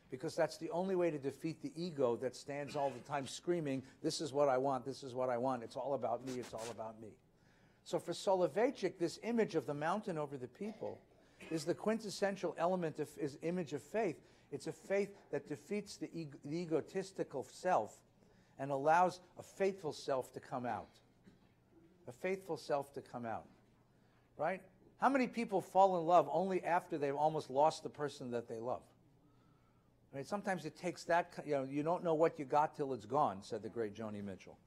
because that's the only way to defeat the ego that stands all the time screaming, this is what I want, this is what I want, it's all about me, it's all about me. So for Soloveitchik, this image of the mountain over the people is the quintessential element of his image of faith. It's a faith that defeats the egotistical self and allows a faithful self to come out. A faithful self to come out, right? How many people fall in love only after they've almost lost the person that they love? I mean, sometimes it takes that, you don't know what you got till it's gone, said the great Joni Mitchell,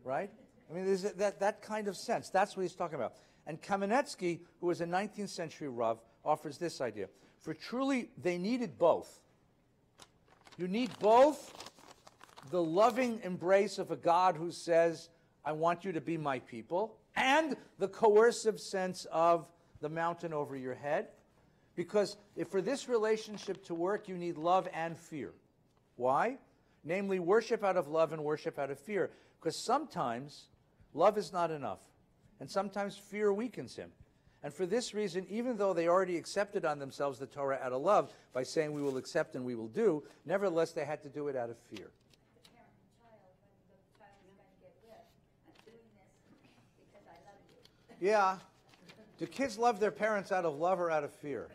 right? I mean, there's that kind of sense. That's what he's talking about. And Kamenetsky, who was a 19th century Rav, offers this idea. For truly, they needed both. You need both the loving embrace of a God who says, I want you to be my people, and the coercive sense of the mountain over your head. Because if for this relationship to work, you need love and fear. Why? Namely, worship out of love and worship out of fear. Because sometimes love is not enough, and sometimes fear weakens him. And for this reason, even though they already accepted on themselves the Torah out of love by saying we will accept and we will do, nevertheless they had to do it out of fear. The parent and child, when the child is going to get whipped, I'm doing this because I love you. Yeah. Do kids love their parents out of love or out of fear?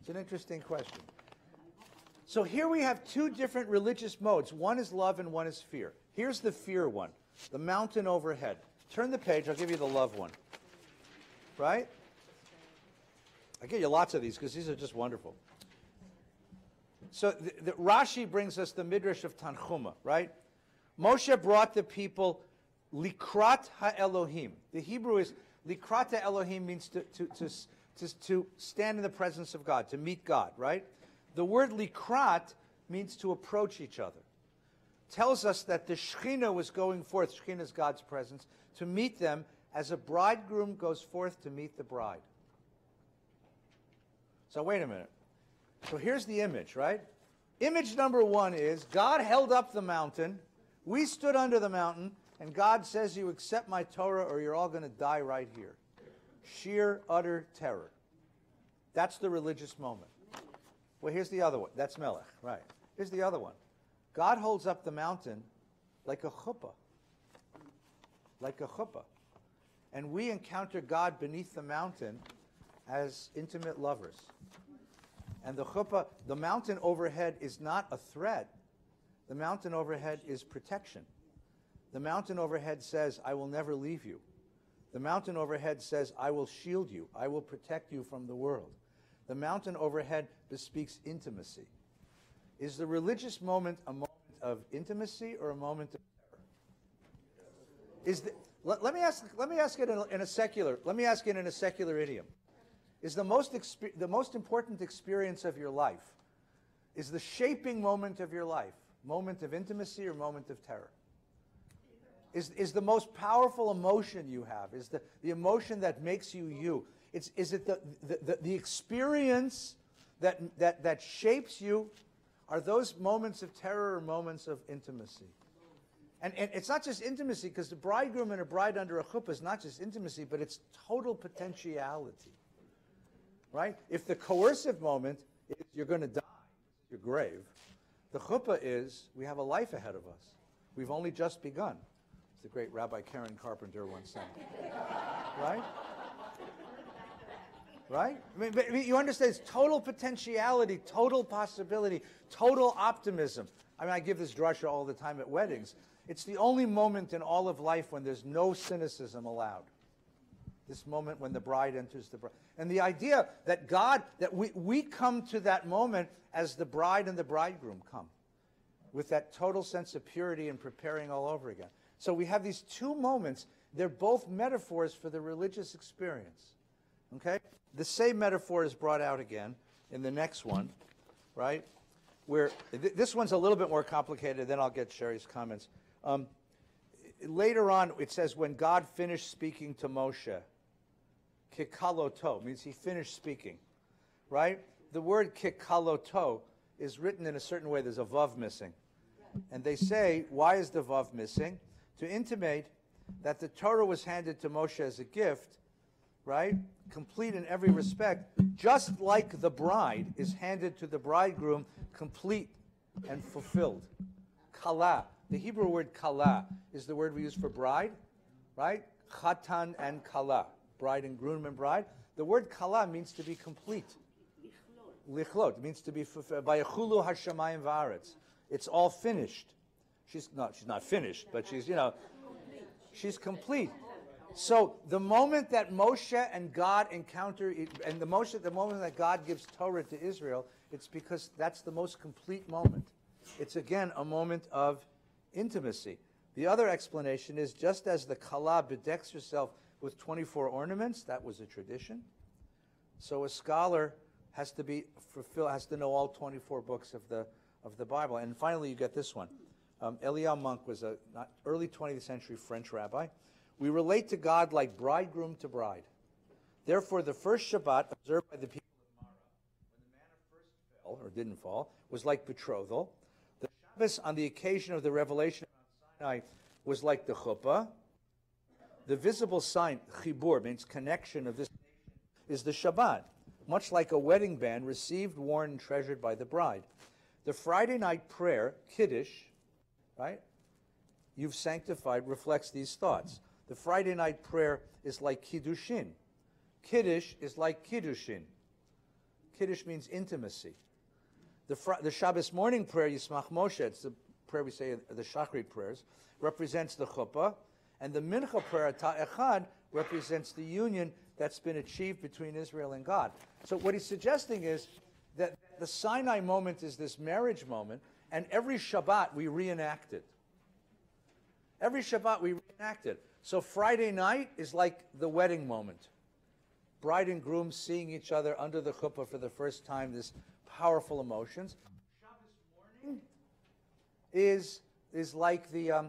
It's an interesting question. So here we have two different religious modes. One is love and one is fear. Here's the fear one, the mountain overhead. Turn the page, I'll give you the love one. Right? I give you lots of these because these are just wonderful. So the Rashi brings us the Midrash of Tanchuma, right? Moshe brought the people likrat ha-Elohim. The Hebrew is likrat ha-Elohim means to stand in the presence of God, to meet God, right? The word likrat means to approach each other. Tells us that the Shekhinah was going forth, Shekhinah is God's presence, to meet them as a bridegroom goes forth to meet the bride. So wait a minute. So here's the image, right? Image number one is God held up the mountain, we stood under the mountain, and God says, you accept my Torah or you're all going to die right here. Sheer, utter terror. That's the religious moment. Well, here's the other one. That's Melech, right. Here's the other one. God holds up the mountain like a chuppah. Like a chuppah. And we encounter God beneath the mountain as intimate lovers. And the chuppah, the mountain overhead is not a threat. The mountain overhead is protection. The mountain overhead says, I will never leave you. The mountain overhead says, I will shield you. I will protect you from the world. The mountain overhead bespeaks intimacy. Is the religious moment a moment of intimacy or a moment of terror? Let me ask it in a secular idiom. Is the most important experience of your life, is the shaping moment of your life, moment of intimacy or moment of terror? Is the most powerful emotion you have, is the emotion that makes you you, is it the experience that shapes you? Are those moments of terror or moments of intimacy? And it's not just intimacy, because the bridegroom and a bride under a chuppah is not just intimacy, but it's total potentiality. Right? If the coercive moment is you're going to die, your grave, the chuppah is we have a life ahead of us. We've only just begun. As the great Rabbi Karen Carpenter once said. Right? Right? I mean, you understand, it's total potentiality, total possibility, total optimism. I mean, I give this drasha all the time at weddings. It's the only moment in all of life when there's no cynicism allowed. This moment when the bride enters the bride. And the idea that God, that we come to that moment as the bride and the bridegroom come, with that total sense of purity and preparing all over again. So we have these two moments. They're both metaphors for the religious experience. Okay? The same metaphor is brought out again in the next one, right? Where this one's a little bit more complicated, then I'll get Sherry's comments. Later on, it says, when God finished speaking to Moshe, kikaloto, means he finished speaking, right? The word kikaloto is written in a certain way. There's a vav missing. And they say, why is the vav missing? To intimate that the Torah was handed to Moshe as a gift, right? Complete in every respect, just like the bride is handed to the bridegroom, complete and fulfilled. Kala. The Hebrew word kala is the word we use for bride, right? Chatan and kala. Bride and groom and bride. The word kala means to be complete. Lichlot means to be fulfilled. By Yechulu hashamayim va'aretz. It's all finished. She's not finished, but she's complete. So the moment that Moshe and God encounter, and the moment that God gives Torah to Israel, it's because that's the most complete moment. It's again a moment of intimacy. The other explanation is, just as the Kala bedecks herself with 24 ornaments, that was a tradition. So a scholar has to know all 24 books of the Bible. And finally, you get this one. Eliyahu Monk was a early 20th century French rabbi. We relate to God like bridegroom to bride. Therefore, the first Shabbat observed by the people of Mara, when the manna first fell, or didn't fall, was like betrothal. The Shabbos on the occasion of the revelation of Sinai was like the chuppah. The visible sign, chibur, means connection of this nation, is the Shabbat, much like a wedding band received, worn, and treasured by the bride. The Friday night prayer, Kiddush, right, you've sanctified, reflects these thoughts. The Friday night prayer is like Kiddushin. Kiddush is like Kiddushin. Kiddush means intimacy. The Shabbos morning prayer, Yismach Moshe, it's the prayer we say, the Shachrit prayers, represents the chuppah, and the Mincha prayer, Ta'echad, represents the union that's been achieved between Israel and God. So what he's suggesting is that the Sinai moment is this marriage moment, and every Shabbat we reenact it. Every Shabbat we reenact it. So Friday night is like the wedding moment. Bride and groom seeing each other under the chuppah for the first time, this powerful emotions. Shabbos morning is like the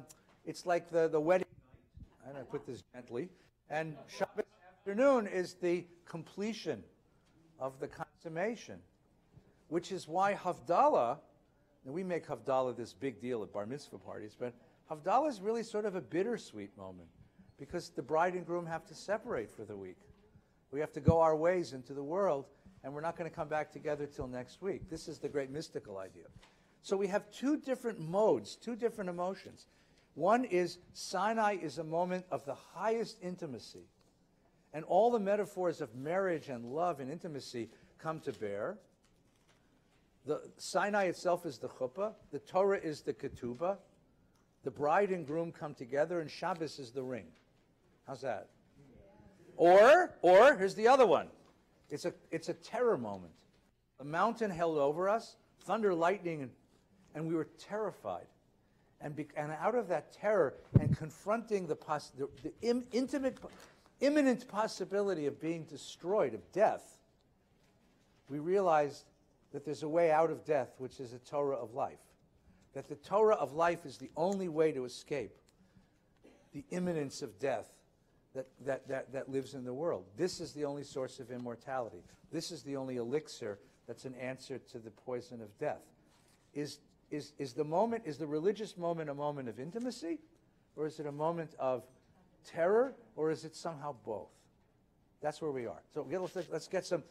wedding night. And I put this gently. And Shabbos afternoon is the completion of the consummation, which is why Havdalah, and we make Havdalah this big deal at bar mitzvah parties, but Havdalah is really sort of a bittersweet moment, because the bride and groom have to separate for the week. We have to go our ways into the world, and we're not going to come back together till next week. This is the great mystical idea. So we have two different modes, two different emotions. One is Sinai is a moment of the highest intimacy, and all the metaphors of marriage and love and intimacy come to bear. The Sinai itself is the chuppah, the Torah is the ketubah, the bride and groom come together, and Shabbos is the ring. How's that? Or here's the other one. It's a terror moment. A mountain held over us, thunder, lightning, and we were terrified. And out of that terror and confronting the imminent possibility of being destroyed, of death, we realized that there's a way out of death, which is a Torah of life. That the Torah of life is the only way to escape the imminence of death that lives in the world. This is the only source of immortality. This is the only elixir that's an answer to the poison of death. Is is the religious moment a moment of intimacy, or is it a moment of terror, or is it somehow both? That's where we are. So let's get some.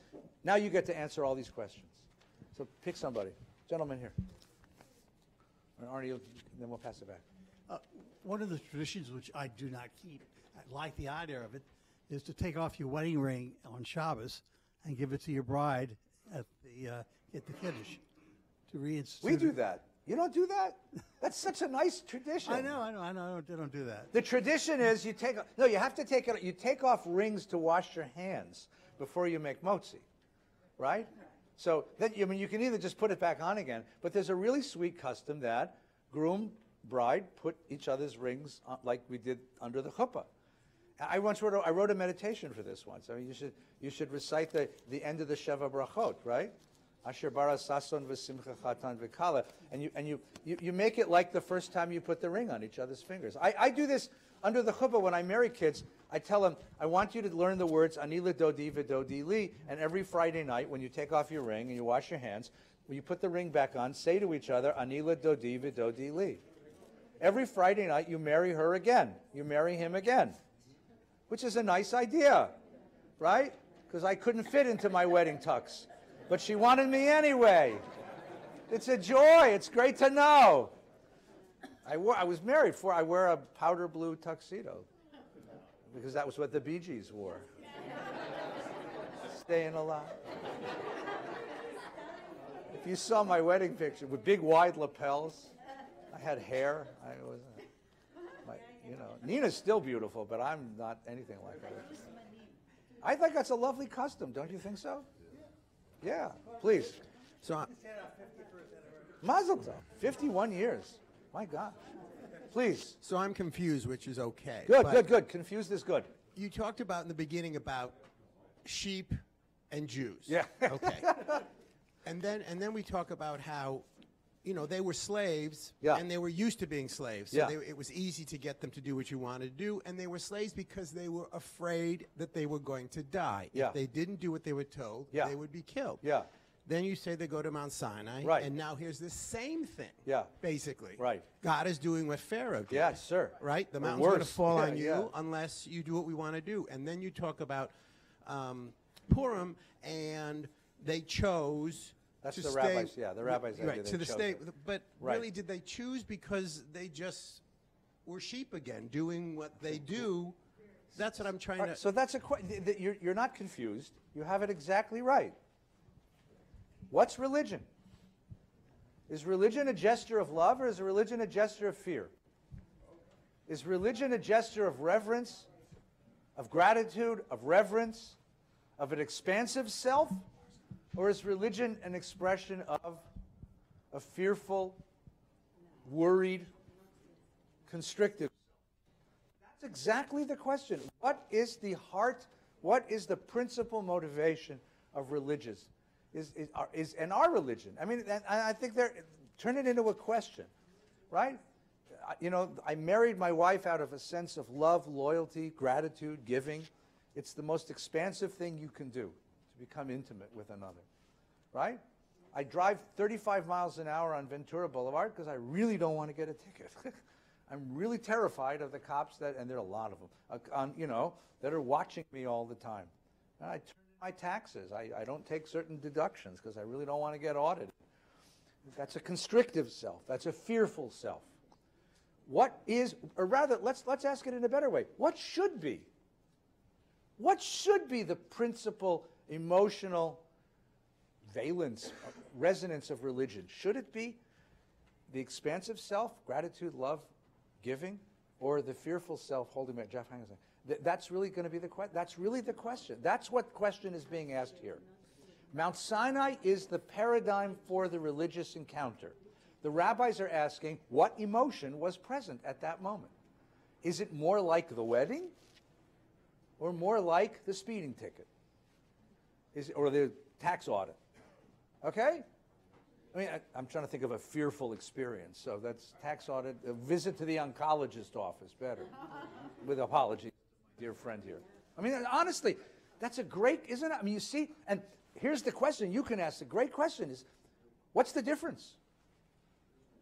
Now you get to answer all these questions. So pick somebody. Gentleman here. Or Arnie, then we'll pass it back. One of the traditions which I do not keep, I like the idea of it, is to take off your wedding ring on Shabbos and give it to your bride at the Kiddush to reinstitute. We do that. You don't do that? That's such a nice tradition. I know. They don't do that. The tradition is you have to take it. You take off rings to wash your hands before you make motzi, right? So then, you can either just put it back on again, but there's a really sweet custom that groom, bride put each other's rings on, like we did under the chuppah. I wrote a meditation for this once. I mean, you should recite the end of the Sheva Brachot, right? Asher bara sason v'simcha chatan v'kala, and you make it like the first time you put the ring on each other's fingers. I do this under the chuppah when I marry kids. I tell them, I want you to learn the words ani l'dodi v'dodi li, and every Friday night when you take off your ring and you wash your hands, when you put the ring back on, say to each other ani l'dodi v'dodi li. Every Friday night you marry her again, you marry him again, which is a nice idea, right? Because I couldn't fit into my wedding tux. But she wanted me anyway. It's a joy. It's great to know. I was married I wear a powder blue tuxedo because that was what the Bee Gees wore. Staying alive. If you saw my wedding picture with big wide lapels, I had hair. Nina's still beautiful, but I'm not anything like her. I think that's a lovely custom. Don't you think so? Yeah, please. So, Mazel tov. 51 years. My gosh. Please. So I'm confused, which is okay. Good. Confused is good. You talked about in the beginning about sheep and Jews. Yeah. Okay. and then we talk about how, they were slaves, and they were used to being slaves. So it was easy to get them to do what you wanted to do, and they were slaves because they were afraid that they were going to die. Yeah. If they didn't do what they were told, they would be killed. Yeah. Then you say they go to Mount Sinai, and now here's the same thing, basically. Right. God is doing what Pharaoh did. Yes, sir. Right? The mountain's going to fall on you unless you do what we want to do. And then you talk about Purim, and they chose... That's the rabbis, the rabbis right, to the state. But right. Really, did they choose because they just were sheep again, doing what they do? That's what I'm trying to... So that's you're not confused. You have it exactly right. What's religion? Is religion a gesture of love, or is religion a gesture of fear? Is religion a gesture of reverence, of gratitude, of reverence, of an expansive self? Or is religion an expression of a fearful, worried, constrictive? That's exactly the question. What is the heart, what is the principal motivation of religious? And our religion? I mean, I think turn it into a question, right? I married my wife out of a sense of love, loyalty, gratitude, giving. It's the most expansive thing you can do, to become intimate with another, right? I drive 35 miles an hour on Ventura Boulevard because I really don't want to get a ticket. I'm really terrified of the cops and there are a lot of them, that are watching me all the time. And I turn in my taxes. I don't take certain deductions because I really don't want to get audited. That's a constrictive self. That's a fearful self. What is, or rather, let's ask it in a better way. What should be? What should be the principal emotional valence, resonance of religion? Should it be the expansive self, gratitude, love, giving, or the fearful self holding back? Jeff, hang on a second. That's really going to be the question. That's really the question. That's what question is being asked here. Mount Sinai is the paradigm for the religious encounter. The rabbis are asking what emotion was present at that moment. Is it more like the wedding or more like the speeding ticket? Or the tax audit? Okay? I mean, I'm trying to think of a fearful experience. So that's tax audit, a visit to the oncologist office, better. With apology, dear friend here. I mean, honestly, that's a great, isn't it? I mean, you see, and here's the question you can ask. The great question is, what's the difference?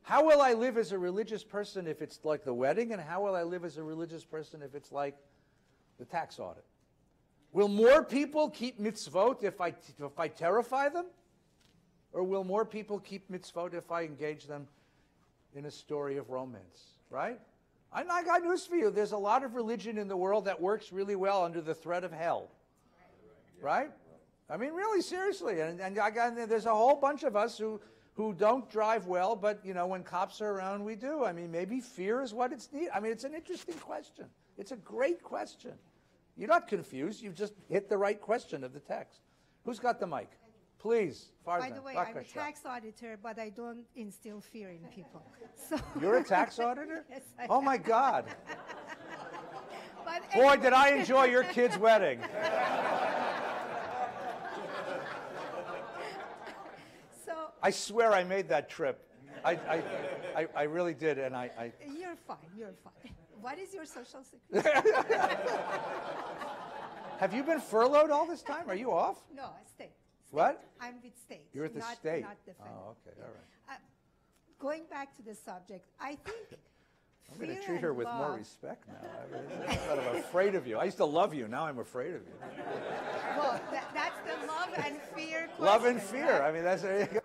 How will I live as a religious person if it's like the wedding, and how will I live as a religious person if it's like the tax audit? Will more people keep mitzvot if I terrify them? Or will more people keep mitzvot if I engage them in a story of romance, right? I got news for you. There's a lot of religion in the world that works really well under the threat of hell, right? I mean, really, seriously. And there's a whole bunch of us who don't drive well, but, you know, when cops are around, we do. I mean, maybe fear is what it's needed. I mean, it's an interesting question. It's a great question. You're not confused. You've just hit the right question of the text. Who's got the mic? Please, Farzan. By the way, I'm a tax auditor, but I don't instill fear in people. So You're a tax auditor? Yes, I Oh, am. my God. But Boy, anyway. did I enjoy your kid's wedding. So I swear I made that trip. I really did, and I you're fine. You're fine. What is your social security? Have you been furloughed all this time? Are you off? No, state. What? I'm with state. You're at the not, state. Not the federal. Oh, okay, all right. Going back to the subject, I think I'm going to fear treat her and with more love- respect now. I'm sort of afraid of you. I used to love you. Now I'm afraid of you. Well, that's the love and fear question. Love and fear. right? I mean, there you go.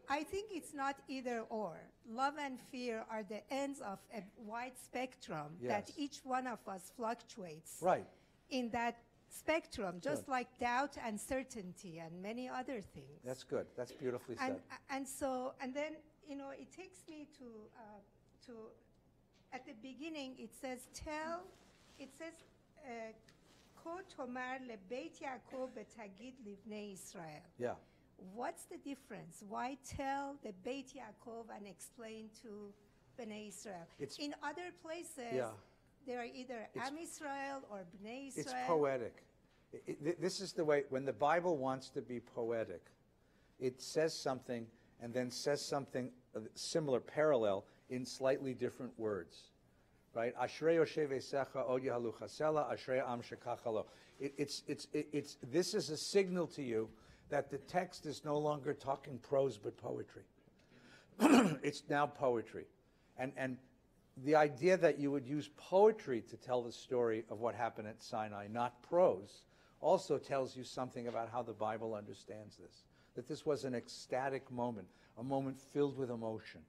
I think it's not either or. Love and fear are the ends of a wide spectrum that Yes. each one of us fluctuates Right. in that spectrum, just Good. like doubt and certainty and many other things. That's good. That's beautifully said. And then, you know, it takes me to at the beginning it says Ko tomar lebeit Yaakov betagid livnei Israel. Yeah. What's the difference? Why tell the Beit Yaakov and explain to Bnei Israel? In other places, Yeah. they are either Am Israel or Bnei Israel. It's poetic. This is the way, when the Bible wants to be poetic, it says something and then says something similar, parallel, in slightly different words. Right? Ashrei Yoshev Esecha od yahalu chasela, Ashrei am shekachalo. This is a signal to you that the text is no longer talking prose but poetry. It's now poetry. And the idea that you would use poetry to tell the story of what happened at Sinai, not prose, also tells you something about how the Bible understands this. That this was an ecstatic moment, a moment filled with emotion.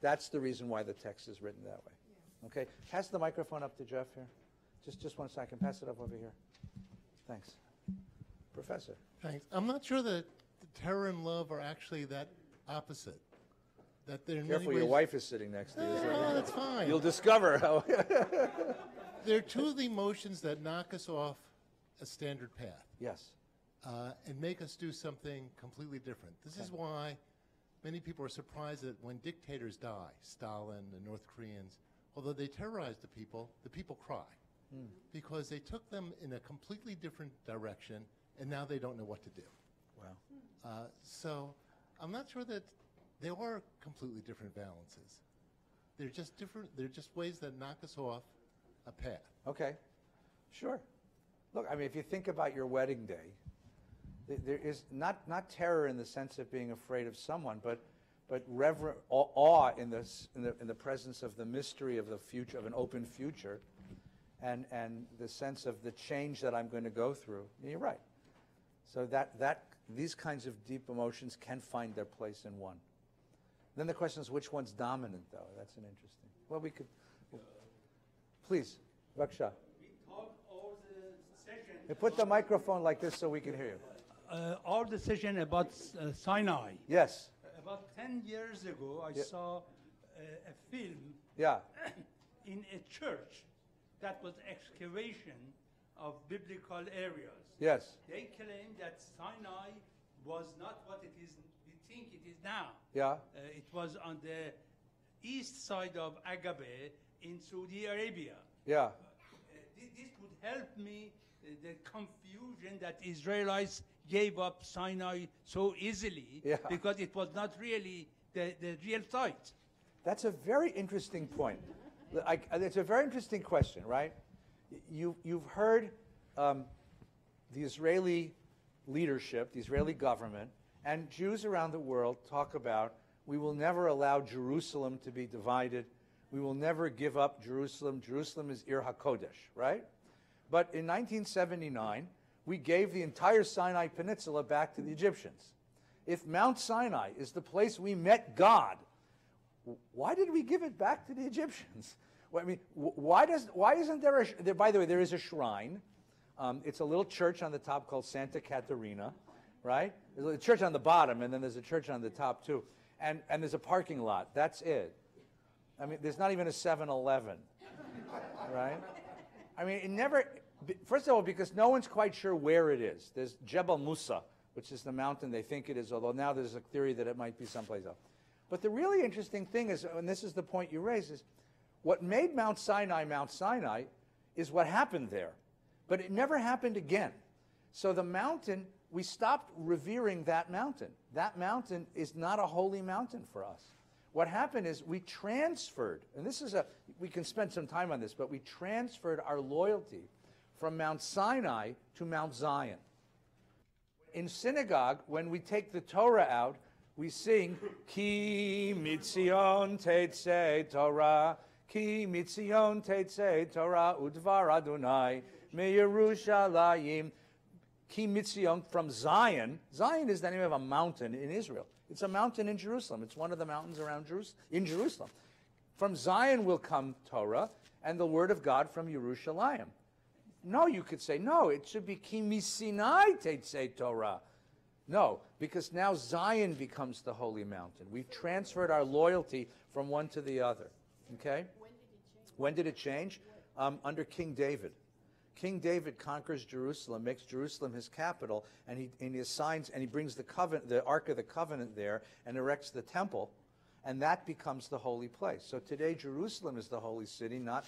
That's the reason why the text is written that way. Yeah. Okay? Pass the microphone up to Jeff here. Just 1 second. Pass it up over here. Thanks. Professor. Thanks. I'm not sure that terror and love are actually that opposite. That they're in many Careful, ways, your wife is sitting next to you. No, that's fine. You'll discover how. They're two of the emotions that knock us off a standard path. Yes. And make us do something completely different. This is why many people are surprised that when dictators die, Stalin, the North Koreans, although they terrorized the people cry. Because they took them in a completely different direction, and now they don't know what to do. Wow. So I'm not sure that they are completely different balances. They're just different. They're just ways that knock us off a path. Okay. Sure. Look, I mean, if you think about your wedding day, there is not terror in the sense of being afraid of someone, but reverent awe in the presence of the mystery of the future, of an open future, and the sense of the change that I'm going to go through. You're right. So that these kinds of deep emotions can find their place in one. Then the question is, which one's dominant, though? That's an interesting. Well, we could. Please, Raksha. We talk all the session. Put the microphone like this so we can hear you. All the session about Sinai. Yes. About 10 years ago, I saw a film Yeah. in a church that was excavation of biblical areas. Yes. They claim that Sinai was not what it is. We think it is now. Yeah. It was on the east side of Agabe in Saudi Arabia. Yeah. This would help me the confusion that Israelites gave up Sinai so easily because it was not really the real site. That's a very interesting point. It's a very interesting question, right? You've heard the Israeli leadership, the Israeli government, and Jews around the world talk about We will never allow Jerusalem to be divided. We will never give up Jerusalem. Jerusalem is Ir HaKodesh, right? But in 1979, we gave the entire Sinai Peninsula back to the Egyptians. If Mount Sinai is the place we met God, why did we give it back to the Egyptians? Well, I mean, why isn't there a, by the way, there is a shrine. It's a little church on the top called Santa Caterina, right? There's a church on the bottom, and then there's a church on the top, too. And there's a parking lot. That's it. I mean, there's not even a 7-Eleven, right? I mean, it never, first of all, because no one's quite sure where it is. There's Jebel Musa, which is the mountain they think it is, although now there's a theory that it might be someplace else. But the really interesting thing is, and this is the point you raise, is what made Mount Sinai is what happened there. But it never happened again. So the mountain, we stopped revering that mountain. That mountain is not a holy mountain for us. What happened is we transferred, and this is we can spend some time on this, but we transferred our loyalty from Mount Sinai to Mount Zion. In synagogue, when we take the Torah out, we sing, Ki mitzion tetzei Torah, Ki mitzion tetzei Torah, udvar Adonai, meYerushalayim. Ki mitzion, from Zion. Zion is the name of a mountain in Israel. It's a mountain in Jerusalem. It's one of the mountains around in Jerusalem. From Zion will come Torah and the word of God from Yerushalayim. No, you could say, no, it should be Ki miSinai tetzei Torah. No, because now Zion becomes the holy mountain. We've transferred our loyalty from one to the other. Okay? When did it change? Under King David. King David conquers Jerusalem, makes Jerusalem his capital, and he assigns, and he brings the Ark of the Covenant there and erects the temple, and that becomes the holy place. So today Jerusalem is the holy city, not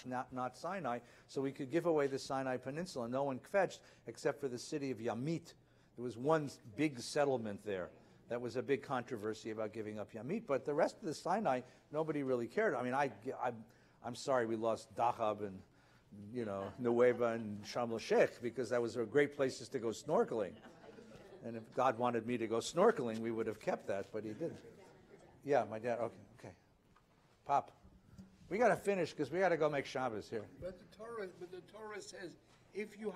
Sinai. So we could give away the Sinai Peninsula. No one kvetched except for the city of Yamit. There was one big settlement there. That was a big controversy about giving up Yamit, but the rest of the Sinai, nobody really cared. I mean, I'm sorry we lost Dahab and Nueva and Sharm el-Sheikh, because that was great places to go snorkeling. And if God wanted me to go snorkeling, we would have kept that, but he didn't. Yeah, my dad, okay. Pop, we got to finish because we got to go make Shabbos here. But the Torah says, if you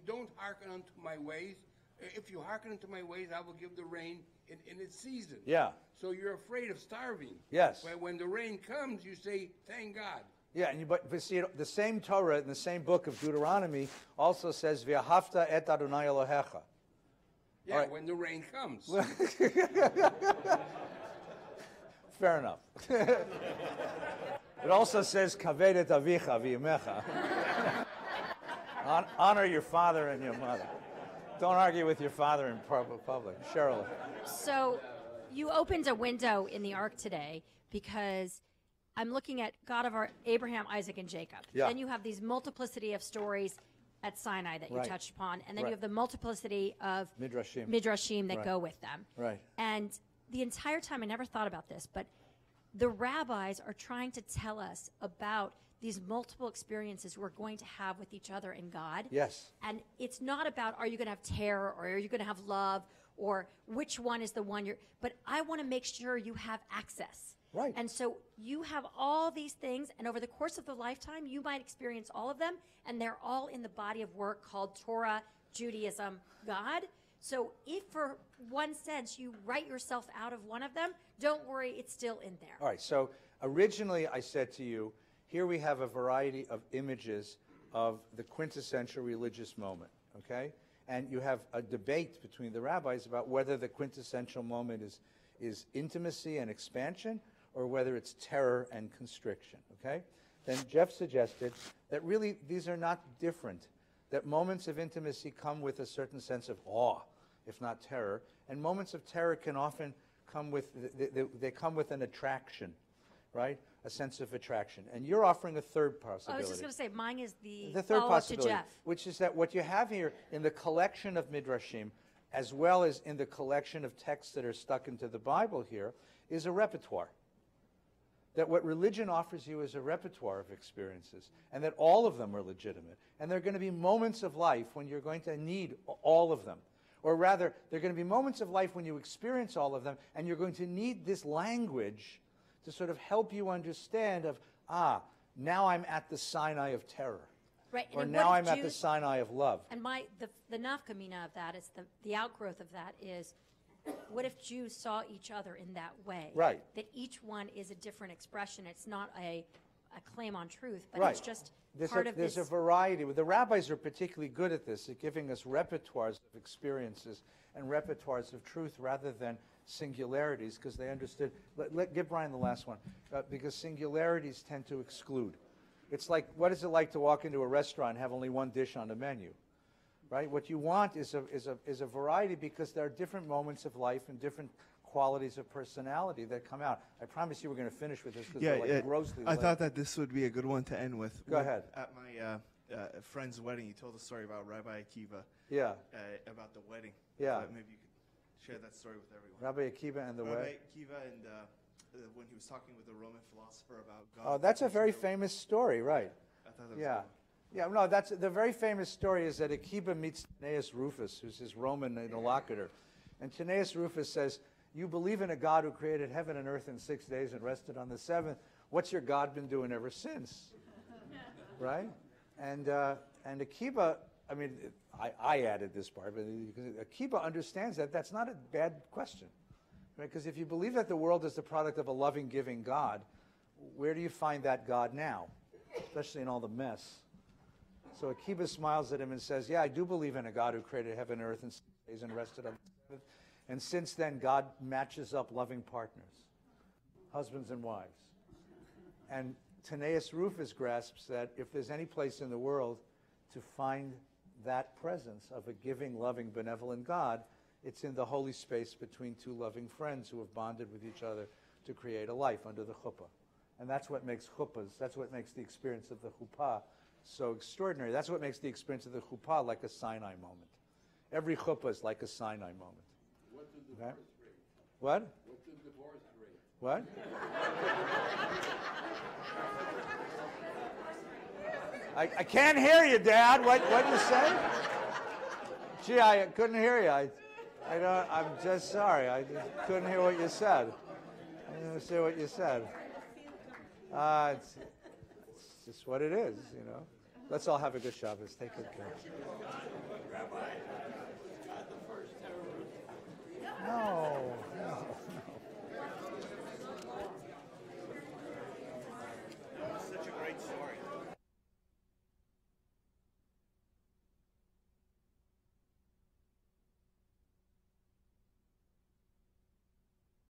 don't hearken unto my ways, if you hearken unto my ways, I will give the rain in its season. Yeah. So you're afraid of starving. Yes. When the rain comes, you say, thank God. Yeah, but see, the same Torah in the same book of Deuteronomy also says, "V'ahavta et Adonai Elohecha." Yeah, right. When the rain comes. Fair enough. It also says, "Kaved et avicha v'imecha." Honor your father and your mother. Don't argue with your father in public. Cheryl. So, you opened a window in the Ark today because I'm looking at God of Abraham, Isaac, and Jacob. Yeah. Then you have these multiplicity of stories at Sinai that you touched upon, and then you have the multiplicity of midrashim that go with them. Right. And the entire time, I never thought about this, but the rabbis are trying to tell us about these multiple experiences we're going to have with each other and God. Yes. And it's not about, are you going to have terror, or are you going to have love, or which one is the one but I want to make sure you have access. Right. And so you have all these things, and over the course of the lifetime, you might experience all of them, and they're all in the body of work called Torah, Judaism, God. So if for one sense you write yourself out of one of them, don't worry, it's still in there. All right, so originally I said to you, here we have a variety of images of the quintessential religious moment, okay? And you have a debate between the rabbis about whether the quintessential moment is intimacy and expansion, or whether it's terror and constriction, okay? Then Jeff suggested that really these are not different, that moments of intimacy come with a certain sense of awe, if not terror, and moments of terror can often come with, they come with an attraction, right? A sense of attraction. And you're offering a third possibility. I was just going to say, mine is the third follow-up to possibility, Jeff. which is that what you have here in the collection of midrashim, as well as in the collection of texts that are stuck into the Bible here, is a repertoire. That what religion offers you is a repertoire of experiences, and that all of them are legitimate. And there are going to be moments of life when you're going to need all of them. Or rather, there are going to be moments of life when you experience all of them, and you're going to need this language to sort of help you understand of, now I'm at the Sinai of terror. Right. Or now I'm at the Sinai of love. And the nafkamina of that is the outgrowth of that is, what if Jews saw each other in that way? Right. That each one is a different expression. It's not a claim on truth, but right. it's just part of this. There's a variety. The rabbis are particularly good at this, at giving us repertoires of experiences and repertoires of truth rather than singularities, because they understood. Give Brian the last one, because singularities tend to exclude. It's like, what is it like to walk into a restaurant and have only one dish on the menu? Right? What you want is a variety, because there are different moments of life and different qualities of personality that come out. I promise you we're going to finish with this because we're like grossly I late. thought that this would be a good one to end with. Go ahead. At my friend's wedding, he told a story about Rabbi Akiva. Yeah. About the wedding. Yeah. Maybe you could share that story with everyone. Rabbi Akiva and the wedding. Rabbi Akiva and when he was talking with a Roman philosopher about God. Oh, that's a very famous story, right? I thought that was yeah. Yeah, no, that's the very famous story is that Akiva meets Tanaeus Rufus, who's his Roman interlocutor. And Tanaeus Rufus says, you believe in a God who created heaven and earth in 6 days and rested on the seventh. What's your God been doing ever since? Right? And Akiva, I mean, I added this part, but Akiva understands that that's not a bad question. Right? Because if you believe that the world is the product of a loving, giving God, where do you find that God now? Especially in all the mess. So Akiva smiles at him and says, yeah, I do believe in a God who created heaven and earth in 6 days and rested on the seventh. And since then, God matches up loving partners, husbands and wives. And Tanaeus Rufus grasps that if there's any place in the world to find that presence of a giving, loving, benevolent God, it's in the holy space between two loving friends who have bonded with each other to create a life under the chuppah. And that's what makes chuppahs, that's what makes the experience of the chuppah so extraordinary. That's what makes the experience of the chuppah like a Sinai moment. Every chuppah is like a Sinai moment. What's the divorce rate? What? What's the divorce rate? What? I can't hear you, Dad. What did you say? Gee, I couldn't hear you. I'm just sorry. I just couldn't hear what you said. I didn't understand what you said. It's just what it is, you know. Let's all have a good Shabbos. Take good care. No.